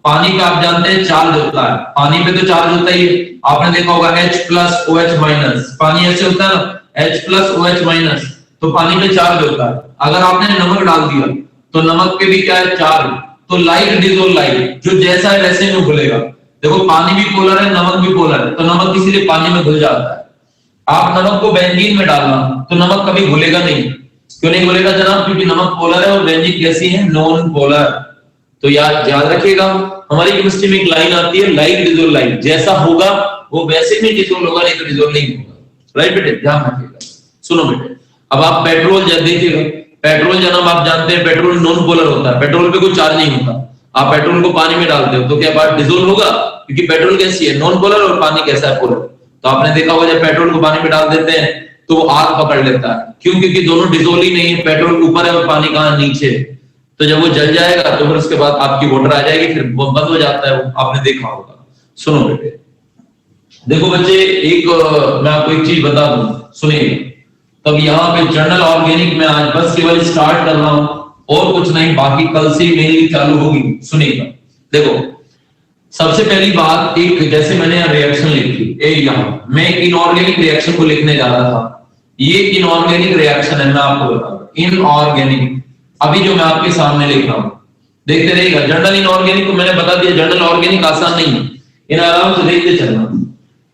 पानी का आप जानते हैं चार्ज होता है, पानी पे तो चार्ज होता ही है, आपने देखा होगा H+OH-, पानी ऐसे होता है ना, H+OH-, तो पानी पे चार्ज होता है। अगर आपने नमक डाल दिया तो नमक पे भी क्या है, चार्ज, तो लाइक डिजोल्व लाइक, जो जैसा है वैसे में घुलेगा। देखो पानी भी पोलर है, नमक भी पोलर है, तो नमक इसीलिए पानी में घुल जाता है। आप नमक को बेंजीन में डालना तो नमक कभी घुलेगा नहीं। क्यों नहीं घुलेगा जनाब? क्योंकि नमक पोलर है और बेंजीन कैसी है, नॉन पोलर। तो याद रखिएगा, हमारी केमिस्ट्री में एक लाइन आती है, लाइक डिजोल्व लाइक, जैसा होगा वो वैसे में डिजोल्व होगा, नहीं तो डिजोल्व नहीं होगा। राइट बेटे, ध्यान रखिएगा। सुनो बेटे, अब आप पेट्रोल देखिएगा, पेट्रोल जनाब आप जानते हैं पेट्रोल नॉन पोलर होता है, पेट्रोल पे कोई चार्ज नहीं होता। आप पेट्रोल को पानी में डालते हो तो क्या बात डिजोल्व होगा? क्योंकि पेट्रोल कैसी है, नॉन पोलर, और पानी कैसा है, पोलर। तो आपने देखा होगा जब पेट्रोल को पानी में डाल देते हैं तो वो आग पकड़ लेता है। क्यों? क्योंकि दोनों डिजोल्व ही नहीं है, पेट्रोल ऊपर है और पानी कहां, नीचे। तो जब वो जल जाएगा तो फिर उसके बाद आपकी वाटर आ जाएगी, फिर वो बंद हो जाता है, वो आपने देखा होगा। सुनो बेटे, देखो बच्चे, एक मैं आपको एक चीज बता दूं, सुनिए। तब यहाँ पे जनरल ऑर्गेनिक में आज बस केवल स्टार्ट कर रहा हूं, और कुछ नहीं, बाकी कल से मेरी चालू होगी। सुनिएगा, देखो सबसे पहली बात, एक जैसे मैंने यहाँ रिएक्शन लिखी, यहाँ मैं एक इनऑर्गेनिक रिएक्शन को लिखने जा रहा था। ये इनऑर्गेनिक रिएक्शन है, मैं आपको बताऊंगा इनऑर्गेनिक। अभी जो मैं आपके सामने लिख रहा हूं, देखते रहिएगा। जनरल इनऑर्गेनिक को मैंने बता दिया, जनरल ऑर्गेनिक आसान नहीं है, इन आराम से देखते चलना।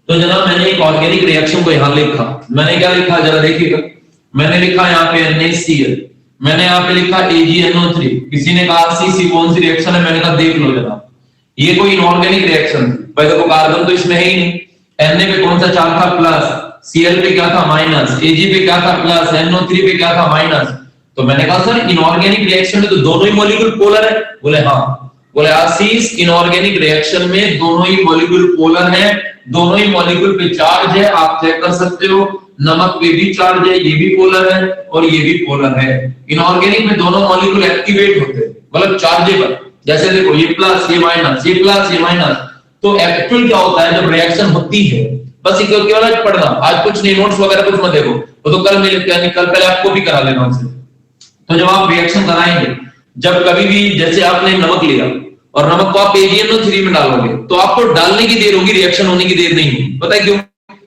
तो जनाब मैंने एक ऑर्गेनिक रिएक्शन को यहाँ लिखा, मैंने क्या लिखा जरा देखिएगा। मैंने लिखा यहाँ पे NaCl, मैंने यहाँ पे लिखा AgNO3। किसी ने कहा C कौन सी रिएक्शन है, मैंने कहा देख लो जनाब, ये कोई इनऑर्गेनिक रिएक्शन थी। भाई देखो कार्बन तो इसमें है ही नहीं, Na पे कौन सा चार्ज था, प्लस, Cl पे क्या था, माइनस, Ag पे क्या था, प्लस, NO3 पे क्या था, माइनस। तो मैंने कहा सर इनऑर्गेनिक रिएक्शन में तो दोनों ही मॉलिक्यूल पोलर है। बोले हाँ। बोले आशीष इनऑर्गेनिक रिएक्शन में दोनों ही मॉलिक्यूल पोलर है, दोनों ही मॉलिक्यूल पे चार्ज है, आप चेक कर सकते हो। नमक पे भी चार्ज है, ये भी पोलर है और ये भी पोलर है। इनऑर्गेनिक में दोनों मॉलिक्यूल एक्टिवेट होते हैं, मतलब चार्जेबल। जैसे देखो ये प्लस ये माइनस, ये प्लस ये माइनस। तो एक्चुअल क्या होता है जब रिएक्शन होती है, बस केवल आज पढ़ना, आज कुछ नहीं, नोट्स वगैरह कुछ मत देखो, वो तो कल मिले, कल पहले आपको भी करा लेना उनसे। तो जब आप रिएक्शन कराएंगे, जब कभी भी जैसे आपने नमक लिया और नमक को आप AgNO3 में डालोगे, तो आपको डालने की देर होगी, रिएक्शन होने की देर नहीं होगी। पता है क्यों?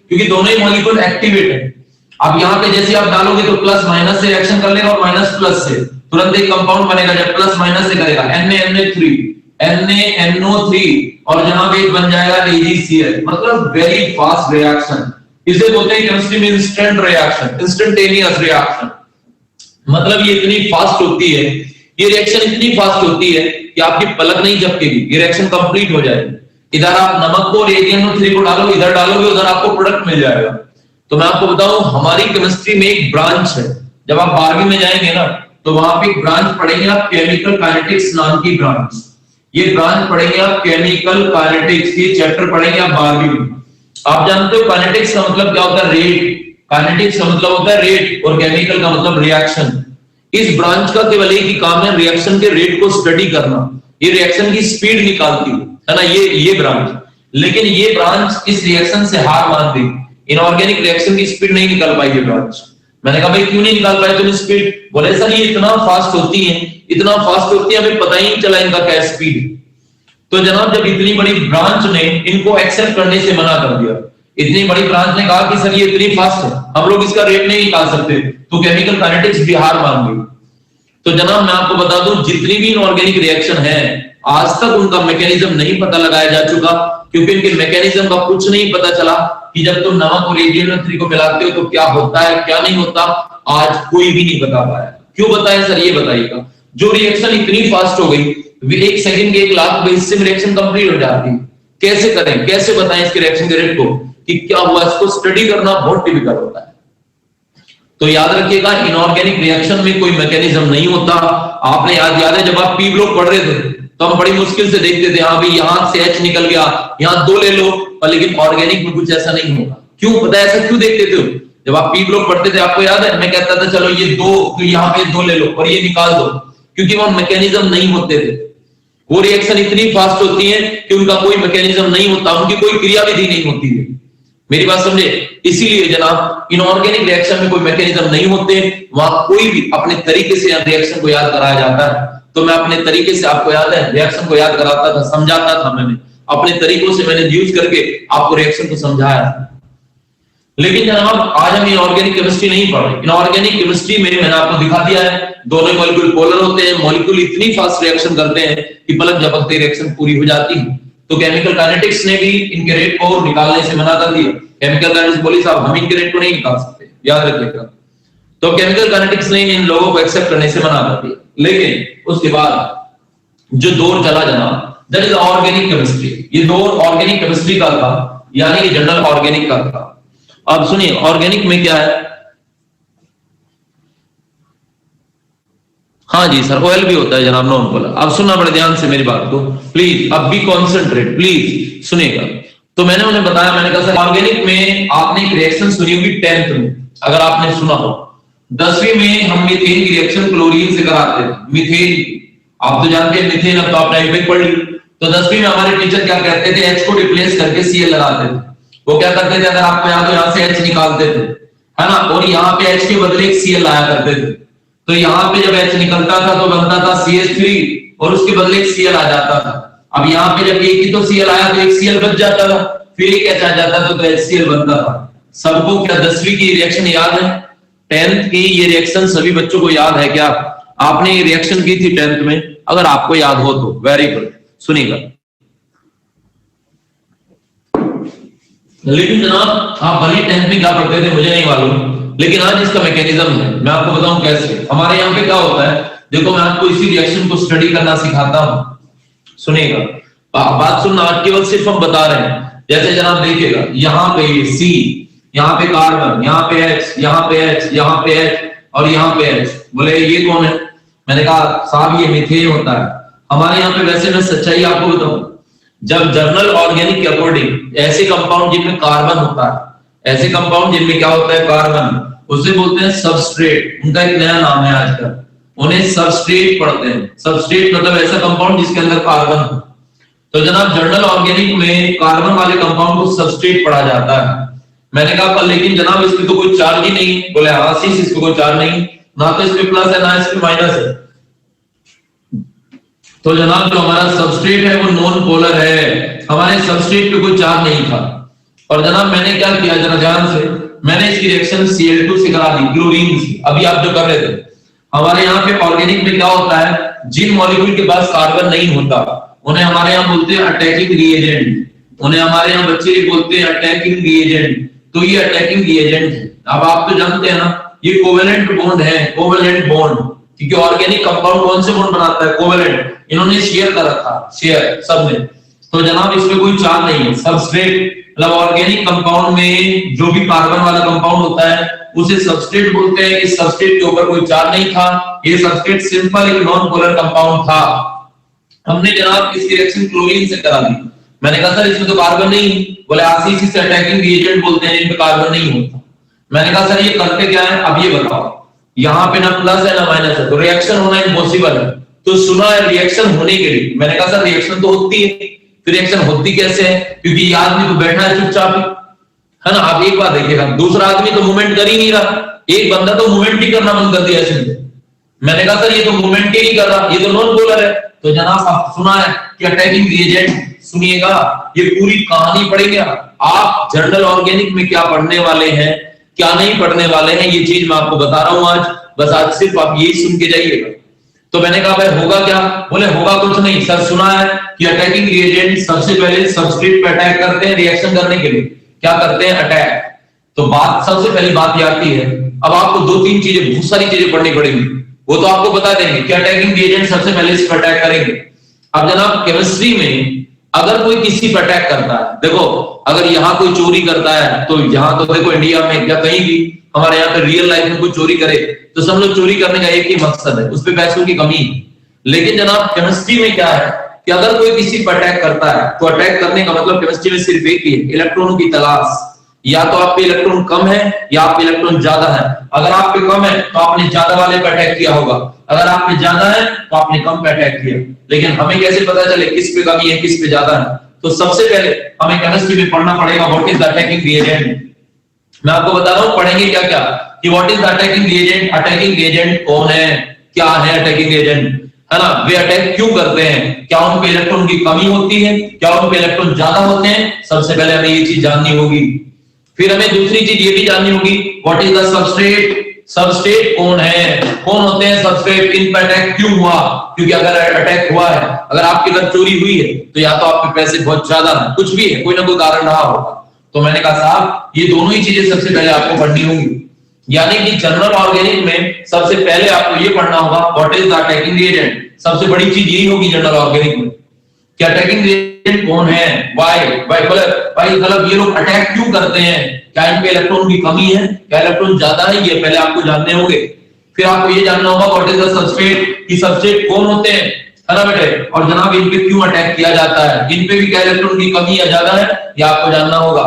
क्योंकि दोनों ही मॉलिक्यूल एक्टिवेट है। अब यहाँ पे जैसे आप डालोगे तो प्लस माइनस से रिएक्शन कर लेगा और माइनस प्लस से तुरंत एक कंपाउंड बनेगा। जब प्लस माइनस से करेगा NaNO3 और जहां पे बन जाएगा AgCl, मतलब वेरी फास्ट रिएक्शन। इसे बोलते हैं केमिस्ट्री में इंस्टेंट रिएक्शन, इंस्टेंटेनियस रिएक्शन। मतलब ये इतनी फास्ट होती है, ये रिएक्शन इतनी फास्ट होती है कि आपकी पलक नहीं झपकेगी, ये रिएक्शन कंप्लीट हो जाएगी। इधर आप नमक को और AgNO3 को डालोगे, इधर डालोगे, उधर आपको प्रोडक्ट मिल जाएगा। तो मैं आपको बताऊं, हमारी केमिस्ट्री में एक ब्रांच है। जब आप 12वीं में जाएंगे ना, तो वहां पे एक ब्रांच पढ़ेंगे आप, केमिकल काइनेटिक्स नाम की ब्रांच। ये ब्रांच पढ़ेंगे आप, केमिकल काइनेटिक्स, ये चैप्टर पढ़ेंगे आप 12वीं में। आप जानते हो काइनेटिक्स का मतलब क्या होता है? रेट। काइनेटिक्स का मतलब होता है रेट और केमिकल का मतलब रिएक्शन। इस ब्रांच का केवल एक ही काम है, रिएक्शन के रेट को स्टडी करना। ये रिएक्शन की स्पीड निकालती है ना, ये ब्रांच। लेकिन ये ब्रांच इस रिएक्शन से हार मान दी, इनऑर्गेनिक रिएक्शन की स्पीड नहीं निकाल पाई ये ब्रांच। मैंने कहा भाई क्यों नहीं निकाल पाए तुम स्पीड? बोले सर ये इतना फास्ट होती है, इतना फास्ट होती है, हमें पता ही नहीं चला इनका क्या स्पीड। तो जनाब जब इतनी बड़ी ब्रांच ने इनको एक्सेप्ट करने से मना कर दिया, इतनी बड़ी ब्रांच ने कहा कि सर ये इतनी फास्ट है, हम लोग इसका रेट नहीं निकाल सकते, तो केमिकल काइनेटिक्स भी हार मान गई। तो जनाब मैं आपको बता दूं, जितनी भी इनऑर्गेनिक रिएक्शन है, आज तक उनका मैकेनिज्म नहीं पता लगाया जा चुका, क्योंकि इनके मैकेनिज्म का कुछ नहीं पता चला कि जब तुम नमक और AgNO3 को मिलाते हो तो क्या होता है क्या नहीं होता। आज कोई भी नहीं बता पाया। क्यों बताया सर? ये बताइएगा। जो रिएक्शन इतनी फास्ट हो गई, एक सेकंड के 1 लाख हिस्से में रिएक्शन कंप्लीट हो जाती है। कैसे करें, कैसे बताएं इसके रिएक्शन के रेट को कि क्या हुआ? इसको स्टडी करना बहुत डिफिकल्ट होता है। तो याद रखिएगा, इनऑर्गेनिक रिएक्शन में कोई मैकेनिज्म नहीं होता। आपने याद है जब आप पी ब्लॉक पढ़ रहे थे तो हम बड़ी मुश्किल से देखते थे, हाँ भाई यहां से H निकल गया, यहां 2 ले लो, और लेकिन ऑर्गेनिक में कुछ ऐसा नहीं होगा। क्यों पता है ऐसा क्यों देखते थे? जब आप पी ब्लॉक पढ़ते थे आपको याद है, मैं कहता था चलो ये 2, तो यहाँ पे 2 ले लो और ये निकाल दो, क्योंकि वो मैकेनिज्म नहीं होते थे। वो रिएक्शन इतनी फास्ट होती है कि उनका कोई मैकेनिज्म नहीं होता, उनकी कोई क्रियाविधि नहीं होती है। मेरी बात समझे? इसीलिए जनाब इनऑर्गेनिक रिएक्शन में कोई मैकेनिज्म नहीं होते, वहां कोई भी अपने तरीके से रिएक्शन को याद कराया जाता है। तो मैं अपने तरीके से, आपको याद है, रिएक्शन को याद कराता था, समझाता था। मैंने अपने तरीकों से मैंने यूज करके आपको रिएक्शन को समझाया। लेकिन जनाब आज हम इनऑर्गेनिक केमिस्ट्री नहीं पढ़ रहे। इनऑर्गेनिक केमिस्ट्री में मैंने आपको दिखा दिया है, दोनों मॉलिक्यूल पोलर होते हैं, मॉलिक्यूल इतनी फास्ट रिएक्शन करते हैं कि पलक झपकते रिएक्शन पूरी हो जाती है। तो केमिकल काइनेटिक्स ने भी इनके रेट को निकालने से मना कर दिया। केमिकल काइनेटिक्स बोली साहब हम इनके रेट को नहीं निकाल सकते, याद रखिएगा। तो केमिकल काइनेटिक्स ने इन लोगों को एक्सेप्ट करने से मना कर दिया। लेकिन उसके बाद जो दौर चला जनाब, दैट इज ऑर्गेनिक केमिस्ट्री। ये दौर ऑर्गेनिक केमिस्ट्री का था, यानी कि जनरल ऑर्गेनिक का था। अब सुनिए ऑर्गेनिक में क्या है। हाँ जी सर, ऑयल भी होता है जनाब, नॉन पोलर। अब सुनना बड़े ध्यान से मेरी बात को प्लीज, अब भी कॉन्सेंट्रेट प्लीज सुनिएगा। तो मैंने उन्हें बताया, मैंने कहा सर ऑर्गेनिक में आपने एक रिएक्शन सुनी होगी 10th में, अगर आपने सुना हो। 10वीं में हम मीथेन की रिएक्शन क्लोरीन से कराते थे, मीथेन। आप तो जानते हैं मीथेन, अब तो आपने एक पढ़ ली। तो 10वीं में हमारे टीचर क्या कहते थे, H को रिप्लेस करके Cl लगाते थे। वो क्या करते थे, अगर आपको याद हो, यहाँ से H निकालते थे, है ना, और यहाँ पे H के बदले एक Cl लाया करते थे। तो यहाँ पे जब H निकलता था तो बनता था CH3 और उसके बदले एक Cl आ जाता था। अब यहाँ पे जब एक ही तो Cl आया तो एक Cl बच जाता था, फिर एक H आ जाता था तो HCl बनता था। सबको क्या 10वीं की रिएक्शन याद है? 10th की ये रिएक्शन सभी बच्चों को याद है क्या? आपने ये रिएक्शन की थी 10th में, अगर आपको याद हो तो वेरी गुड, सुनिएगा। लेकिन जनाब आप भले 10th में क्या पढ़ते थे मुझे नहीं मालूम, लेकिन आज इसका मैकेनिज्म है, मैं आपको बताऊं कैसे। हमारे यहाँ पे क्या होता है, देखो मैं आपको इसी रिएक्शन को स्टडी करना सिखाता हूं, सुनिएगा। बात सुनना, आज केवल सिर्फ हम बता रहे हैं। जैसे जनाब देखिएगा, यहाँ पे C, यहाँ पे कार्बन, यहाँ पे H, यहाँ पे H, यहाँ पे H और यहाँ पे H। बोले ये कौन है? मैंने कहा साहब ये मीथेन होता है। हमारे यहाँ पे वैसे मैं सच्चाई आपको बताऊं, जब जर्नल ऑर्गेनिक के अकॉर्डिंग ऐसे कंपाउंड जिनमें कार्बन होता है, ऐसे कंपाउंड जिनमें क्या होता है कार्बन, उसे बोलते हैं सबस्ट्रेट। उनका एक नया नाम है आजकल, उन्हें सबस्ट्रेट पढ़ते हैं। सबस्ट्रेट मतलब ऐसा कंपाउंड जिसके अंदर कार्बन हो। तो जनाब जर्नल ऑर्गेनिक में कार्बन वाले कंपाउंड को सबस्ट्रेट पढ़ा जाता है। मैंने कहा पर लेकिन जनाब इसमें तो कोई चार्ज ही नहीं। बोले हाँ सी, इसमें कोई चार्ज नहीं, ना तो इसमें प्लस है ना इसमें माइनस है। तो जनाब जो हमारा सबस्ट्रेट है वो नॉन पोलर है, हमारे सबस्ट्रेट पे कोई चार्ज नहीं था। और जनाब मैंने क्या किया, जरा ध्यान से, मैंने इसकी रिएक्शन Cl2 से करा दी, क्लोरीन से। अभी आप जो कर रहे थे, हमारे यहाँ पे ऑर्गेनिक में क्या होता है, जिन मॉलिक्यूल के पास कार्बन नहीं होता उन्हें हमारे यहाँ बोलते हैं अटैकिंग रिएजेंट। उन्हें हमारे यहाँ बच्चे बोलते हैं अटैकिंग रिएजेंट। तो ये अटैकिंग रिएजेंट है। अब आप तो जानते हैं ना, ये कोवेलेंट बॉन्ड है, कोवेलेंट बॉन्ड, क्योंकि ऑर्गेनिक कंपाउंड कौन से बॉन्ड बनाता है, कोवेलेंट। इन्होंने शेयर कर रखा, शेयर सबने। तो जनाब इसमें कोई चार्ज नहीं है। सबस्ट्रेट मतलब ऑर्गेनिक कंपाउंड में जो भी कार्बन वाला कंपाउंड होता है उसे सबस्ट्रेट बोलते हैं। इस सबस्ट्रेट के ऊपर कोई चार्ज नहीं था, ये सबस्ट्रेट सिंपल एक नॉन पोलर कंपाउंड था। हमने जनाब इसकी रिएक्शन क्लोरीन से करा दी। मैंने कहा सर इसमें तो कार्बन नहीं। बोले आरसीसी से अटैकिंग रिएजेंट बोलते हैं, इनमें कार्बन नहीं होता। मैंने कहा सर ये करते क्या है, अब ये बताओ। यहाँ पे ना प्लस है ना माइनस है, तो रिएक्शन होना इम्पॉसिबल है। तो सुना है रिएक्शन होने के लिए, मैंने कहा सर रिएक्शन तो होती है, फिर रिएक्शन होती कैसे है, क्योंकि ये आदमी तो बैठा है चुपचाप, है ना। आप एक बार देखिएगा, दूसरा आदमी तो मूवमेंट कर ही नहीं रहा, एक बंदा तो मूवमेंट ही करना बंद कर दिया इसने। मैंने कहा सर ये तो मूवमेंट ही नहीं कर रहा, ये तो नॉन पोलर है। तो जनाब आप सुना है कि अटैकिंग रिएजेंट, सुनिएगा ये पूरी कहानी पढ़ेंगे आप। जर्नल ऑर्गेनिक में क्या पढ़ने वाले हैं, क्या नहीं पढ़ने वाले हैं, ये चीज मैं आपको बता रहा हूं आज। बस आज सिर्फ आप यही सुन के जाइएगा। तो मैंने कहा भाई होगा क्या, बोले होगा कुछ नहीं सर। सुना है कि अटैकिंग रिएजेंट सबसे पहले सबस्ट्रेट पे अटैक करते हैं रिएक्शन करने के लिए। क्या करते हैं, अटैक। तो बात सबसे पहली बात ये आती है, अब आपको दो तीन चीजें, बहुत सारी चीजें पढ़नी पड़ेंगी, वो तो आपको बता देंगे कि अटैकिंग रिएजेंट सबसे पहले इस पर अटैक करेंगे। अब जनाब केमिस्ट्री में अगर कोई किसी पर अटैक करता है, देखो अगर यहाँ कोई चोरी करता है तो यहाँ तो देखो इंडिया में या कहीं भी हमारे यहाँ पे रियल लाइफ में कोई चोरी करे तो सब लोग चोरी करने का एक ही मकसद है, उस पे पैसों की कमी है। लेकिन जनाब केमिस्ट्री में क्या है कि अगर कोई किसी पर अटैक करता है तो अटैक करने का मतलब केमिस्ट्री में सिर्फ एक ही है, इलेक्ट्रॉनों की तलाश। या तो आप पे इलेक्ट्रॉन कम है या आप पे इलेक्ट्रॉन ज्यादा है। अगर आप पे कम है तो आपने ज्यादा वाले पे अटैक किया होगा, अगर आप पे ज्यादा है तो आपने कम पे अटैक किया। लेकिन हमें कैसे पता चले किस पे कमी है किस पे ज्यादा है? तो सबसे पहले हमें केमिस्ट्री में पढ़ना पड़ेगा what is the attacking reagent. मैं आपको बता रहा हूं पढ़ेंगे क्या क्या कि what is the attacking reagent. Attacking reagent कौन है, क्या है अटैकिंग रिएजेंट, है ना। वे अटैक क्यों करते हैं, क्या उन पे इलेक्ट्रॉन की कमी होती है, क्या उन पे इलेक्ट्रॉन ज्यादा होते हैं। सबसे पहले हमें ये चीज जाननी होगी। फिर हमें दूसरी चीज ये भी जाननी होगी what is the substrate. Substrate कौन है, कौन होते हैं सबस्ट्रेट, इन पर अटैक क्यों हुआ। क्योंकि अगर अटैक हुआ है, अगर आपके घर चोरी हुई है तो या तो आपके पैसे बहुत ज्यादा है, कुछ भी है, कोई ना कोई कारण रहा होगा। तो मैंने कहा साहब ये दोनों ही चीजें सबसे पहले आपको पढ़नी होंगी। यानी कि जनरल ऑर्गेनिक में सबसे पहले आपको ये पढ़ना होगा what is the attacking reagent. सबसे बड़ी चीज यही होगी जनरल ऑर्गेनिक में कि अटैकिंग रिएजेंट कौन है, व्हाई भाई मतलब ये लोग अटैक क्यों करते हैं, क्या इनपे इलेक्ट्रॉन की कमी है, क्या इलेक्ट्रॉन ज्यादा है, ये पहले आपको जानने होंगे। फिर आपको ये जानना होगा व्हाट इज द सबस्ट्रेट, कि सबस्ट्रेट कौन होते हैं, है ना बेटे। और जनाब इन पे क्यों अटैक किया जाता है, इन पे भी क्या इलेक्ट्रॉन की कमी या ज्यादा है, ये आपको जानना होगा,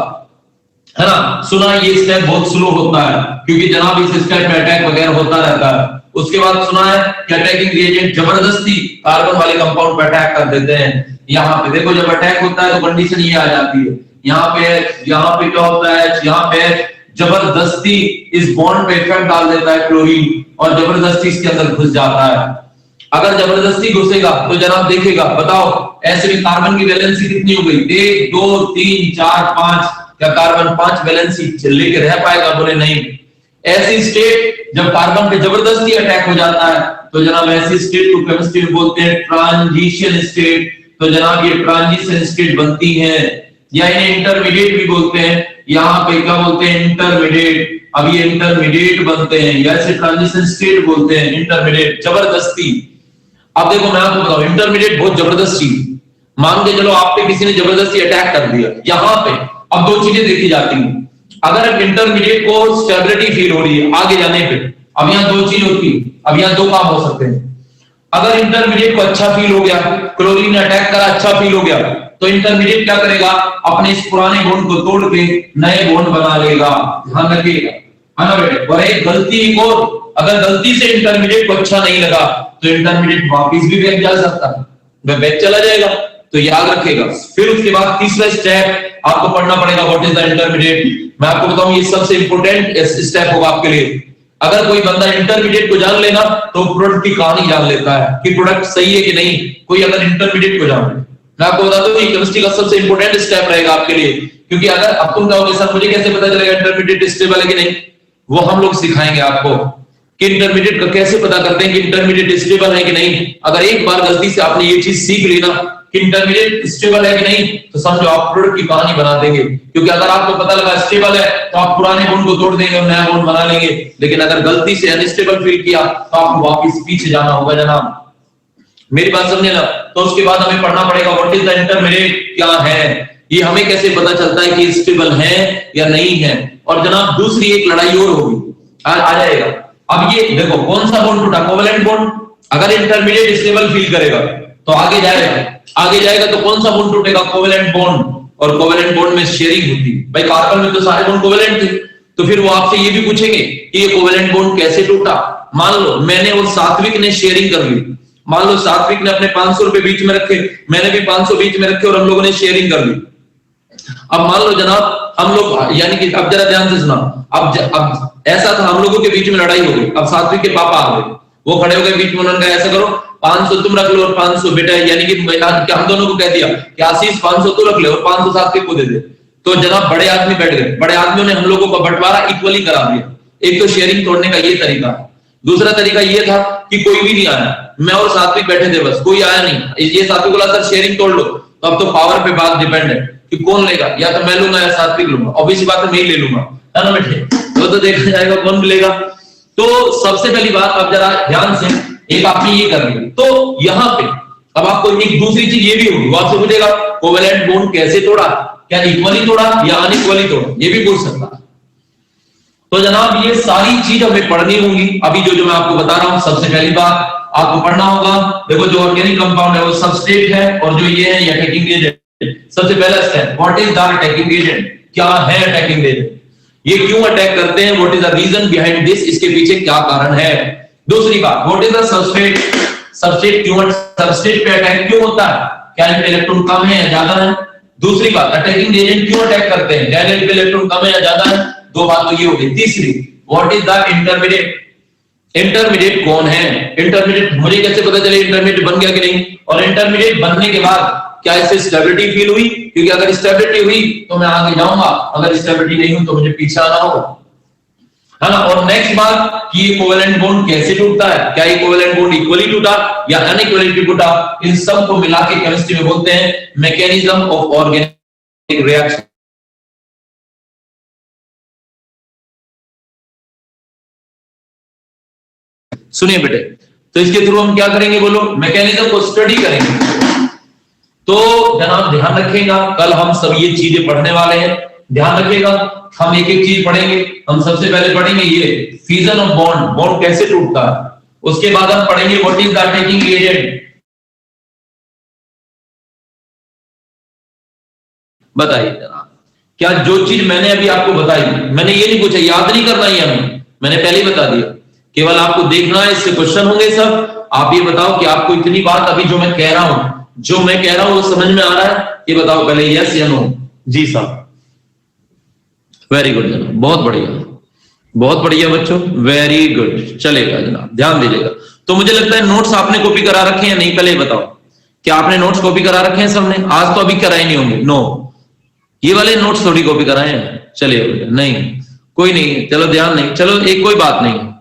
है ना। सुना ये स्टेप बहुत स्लो होता है क्योंकि जनाब इस स्टेप में अटैक वगैरह होता रहता है। उसके बाद सुना है कि अटैकिंग रिएजेंट जबरदस्ती कार्बन वाले कंपाउंड पे अटैक कर देते हैं। यहाँ पे देखो जब अटैक होता है तो कंडीशन ये आ जाती है, यहाँ पे क्या होता है, यहाँ पे जबरदस्ती इस बॉन्ड पे इफेक्ट डाल देता है क्लोरीन और जबरदस्ती इसके अंदर घुस जाता है। अगर जबरदस्ती घुसेगा तो जनाब देखेगा, बताओ ऐसे में कार्बन की वैलेंसी कितनी हो गई, 1 2 3 4 5, क्या कार्बन 5 वैलेंसी लेके रह पाएगा, बोले नहीं। ऐसी स्टेट जब कार्बन पे जबरदस्ती अटैक हो जाता है तो जनाब ऐसी स्टेट को केमिस्ट्री में बोलते हैं ट्रांजिशन स्टेट। तो जनाब ये ट्रांजिशन स्टेट बनती है या इन्हें इंटरमीडिएट भी बोलते हैं। यहाँ पे क्या बोलते हैं, इंटरमीडिएट। अब ये इंटरमीडिएट बनते हैं या इसे ट्रांजिशन स्टेट बोलते हैं, इंटरमीडिएट जबरदस्ती। अब देखो मैं आपको बताऊं इंटरमीडिएट बहुत जबरदस्ती, मान के चलो आप पे किसी ने जबरदस्ती अटैक कर दिया, यहाँ पे अब दो चीजें देखी जाती हैं। अगर इंटरमीडिएट को स्टेबिलिटी फील हो रही है आगे जाने पे, अब यहाँ दो चीज होती है, अब यहाँ दो काम हो सकते हैं। अगर इंटरमीडिएट को अच्छा फील हो गया, क्लोरीन ने अटैक करा, अच्छा फील हो गया, तो इंटरमीडिएट क्या करेगा, अपने इस पुराने बॉन्ड को तोड़ के नए बॉन्ड बना लेगा। ध्यान रखिएगा, है ना बेटे। और एक गलती को, अगर गलती से इंटरमीडिएट को अच्छा नहीं लगा तो इंटरमीडिएट वापस भी बैक जा सकता है, वह बैक चला जाएगा, तो याद रखेगा। फिर उसके बाद तीसरा स्टेप आपको पढ़ना पड़ेगा, व्हाट इज द इंटरमीडिएट। मैं आपको बताऊं, ये सबसे इंपॉर्टेंट स्टेप होगा आपके लिए। अगर कोई बंदा इंटरमीडिएट को जान लेना तो प्रोडक्ट की कहानी जान लेता है कि प्रोडक्ट सही है कि नहीं। कोई अगर इंटरमीडिएट को जान ले, मैं आपको बता दूं, ये केमिस्ट्री का सबसे इंपॉर्टेंट स्टेप रहेगा आपके लिए, क्योंकि अगर अब तुम कहोगे सर मुझे कैसे पता चलेगा इंटरमीडिएट स्टेबल है कि नहीं, वो हम लोग सिखाएंगे आपको कि इंटरमीडिएट का कैसे पता करते हैं कि इंटरमीडिएट स्टेबल है कि नहीं। अगर एक बार गलती से आपने ये चीज सीख ली ना कि इंटरमीडिएट स्टेबल है कि नहीं, तो समझो आप प्रोडक्ट की कहानी बना देंगे। क्योंकि अगर आपको पता लगा स्टेबल है तो आप पुराने बॉन्ड को तोड़ देंगे और नया बॉन्ड बना लेंगे, लेकिन अगर गलती से अनस्टेबल फील किया तो आपको वापस पीछे जाना होगा जनाब। मेरी बात समझे ना। तो उसके बाद हमें पढ़ना पड़ेगा व्हाट इज द इंटरमीडिएट, क्या है ये, हमें कैसे पता चलता है कि स्टेबल है या नहीं है। और जनाब दूसरी एक लड़ाई और होगी, आ जाएगा। अब ये देखो कौन सा बॉन्ड टूटा, कोवेलेंट बॉन्ड। अगर इंटरमीडिएट स्टेबल फील करेगा तो आगे जाएगा तो कौन सा बॉन्ड टूटेगा, कोवेलेंट बॉन्ड। और कोवेलेंट बॉन्ड में शेयरिंग होती है भाई, कार्बन में तो सारे बॉन्ड कोवेलेंट थे, तो फिर वो आपसे ये भी पूछेंगे कि ये कोवेलेंट बॉन्ड कैसे टूटा। मान लो मैंने और सात्विक ने शेयरिंग कर ली, मान लो सात्विक ने अपने 500 रुपए बीच में रखे, मैंने भी 500 बीच में रखे और हम लोगों ने शेयरिंग कर ली। अब मान लो जनाब हम लोग, यानी कि अब जरा ध्यान से सुना, अब ऐसा था हम लोगों के बीच में लड़ाई हो गई। अब सात्विक के पापा आ गए, वो खड़े हो गए बीच में, उन्होंने कहा ऐसा करो 500 तुम रख लो और 500 बेटा, यानी कि हम दोनों को कह दिया कि आशीष 500 तू रख ले और 500 सात्विक को दे दे। तो जनाब बड़े आदमी बैठ गए, बड़े आदमियों ने हम लोगों का बंटवारा इक्वली करा दिया। एक तो शेयरिंग तोड़ने का ये तरीका है। दूसरा तरीका ये था कि कोई भी नहीं आया, मैं और सात्विक बैठे थे, बस कोई आया नहीं। ये सात्विक बोला सर शेयरिंग तोड़ लो, तो अब तो पावर पे बात डिपेंड है कि कौन लेगा, या तो मैं लूंगा या सात्विक लूंगा। ऑब्वियसली बात है मैं ही ले लूंगा, है ना बेटे। तो देखा जाएगा कौन लेगा। तो सबसे पहली बात अब जरा ध्यान से एक आपने ये कर ली, तो यहाँ पे अब आपको एक दूसरी चीज ये भी होगी, वो आपसे पूछेगा कोवेलेंट बॉन्ड कैसे तोड़ा, क्या इक्वली तोड़ा या अनइक्वली तोड़ा, ये भी पूछ सकता है। तो जनाब ये सारी चीज हमें पढ़नी होंगी। अभी जो मैं आपको बता रहा हूं, सबसे पहली बात आपको पढ़ना होगा, देखो जो ऑर्गेनिक कंपाउंड है वो सबस्ट्रेट है, और जो ये है ये अटैकिंग एजेंट। सबसे पहला step, what is the attacking agent, क्या है अटैकिंग एजेंट, ये क्यों अटैक करते हैं, what is the reason behind this, इसके पीछे क्या कारण है। दूसरी बात, what is the substrate, substrate क्यों, सबस्ट्रेट पे अटैक क्यों होता है, क्या इनमें इलेक्ट्रॉन कम है या ज्यादा है। दूसरी बात, अटैकिंग एजेंट क्यों अटैक करते हैं, क्या इनमें इलेक्ट्रॉन कम है या ज्यादा है। दो बात तो ये हो गई। तीसरी, what is the intermediate, intermediate कौन है, इंटरमीडिएट मुझे कैसे पता चले इंटरमीडिएट बन गया कि नहीं, और इंटरमीडिएट बनने के बाद क्या इससे स्टेबिलिटी फील हुई, क्योंकि अगर स्टेबिलिटी हुई तो मैं आगे जाऊंगा, अगर स्टेबिलिटी नहीं हुई तो मुझे पीछे आना होगा, है ना। और नेक्स्ट बात कि ये कोवेलेंट बॉन्ड कैसे टूटता है, क्या ये कोवेलेंट बॉन्ड इक्वली टूटा या अनइक्वली टूटा, इन सब को मिला के केमिस्ट्री में बोलते हैं मैकेनिज्म ऑफ ऑर्गेनिक रिएक्शन। सुनिए बेटे, तो इसके थ्रू हम क्या करेंगे, बोलो, मैकेनिज्म को स्टडी करेंगे। तो जनाब ध्यान रखिएगा, कल हम सब ये चीजें पढ़ने वाले हैं, ध्यान रखिएगा। हम एक एक चीज पढ़ेंगे। हम सबसे पहले पढ़ेंगे ये फ्यूजन ऑफ बॉन्ड, बॉन्ड कैसे टूटता है। उसके बाद हम पढ़ेंगे what is the attacking agent. बताइए जनाब, क्या जो चीज मैंने अभी आपको बताई, मैंने ये नहीं पूछा, याद नहीं करना है हमें, मैंने पहले ही बता दिया, केवल आपको देखना है, इससे क्वेश्चन होंगे सब। आप ये बताओ कि आपको इतनी बात अभी जो मैं कह रहा हूं वो समझ में आ रहा है, ये बताओ पहले, यस या नो। जी साहब, वेरी गुड जनाब, बहुत बढ़िया बच्चों, वेरी गुड, चलेगा जनाब, ध्यान दीजिएगा। तो मुझे लगता है नोट्स आपने कॉपी करा रखे हैं, नहीं पहले बताओ, क्या आपने नोट्स कॉपी करा रखे हैं सबने, आज तो अभी कराए नहीं होंगे, नो, ये वाले नोट्स थोड़ी कॉपी कराए हैं, चलिए नहीं, कोई नहीं, चलो ध्यान नहीं, चलो एक कोई बात नहीं।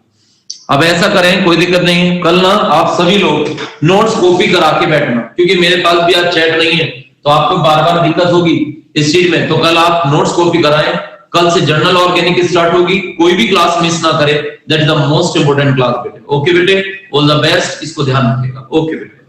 अब ऐसा करें, कोई दिक्कत नहीं है, कल ना आप सभी लोग नोट्स कॉपी करा के बैठना, क्योंकि मेरे पास भी आज चैट नहीं है, तो आपको बार बार दिक्कत होगी इस चीज में। तो कल आप नोट्स कॉपी कराएं, कल से जनरल ऑर्गेनिक स्टार्ट होगी, कोई भी क्लास मिस ना करे, that is the most important class बेटे। ओके बेटे, ऑल द बेस्ट, इसको ध्यान रखिएगा। ओके बेटे।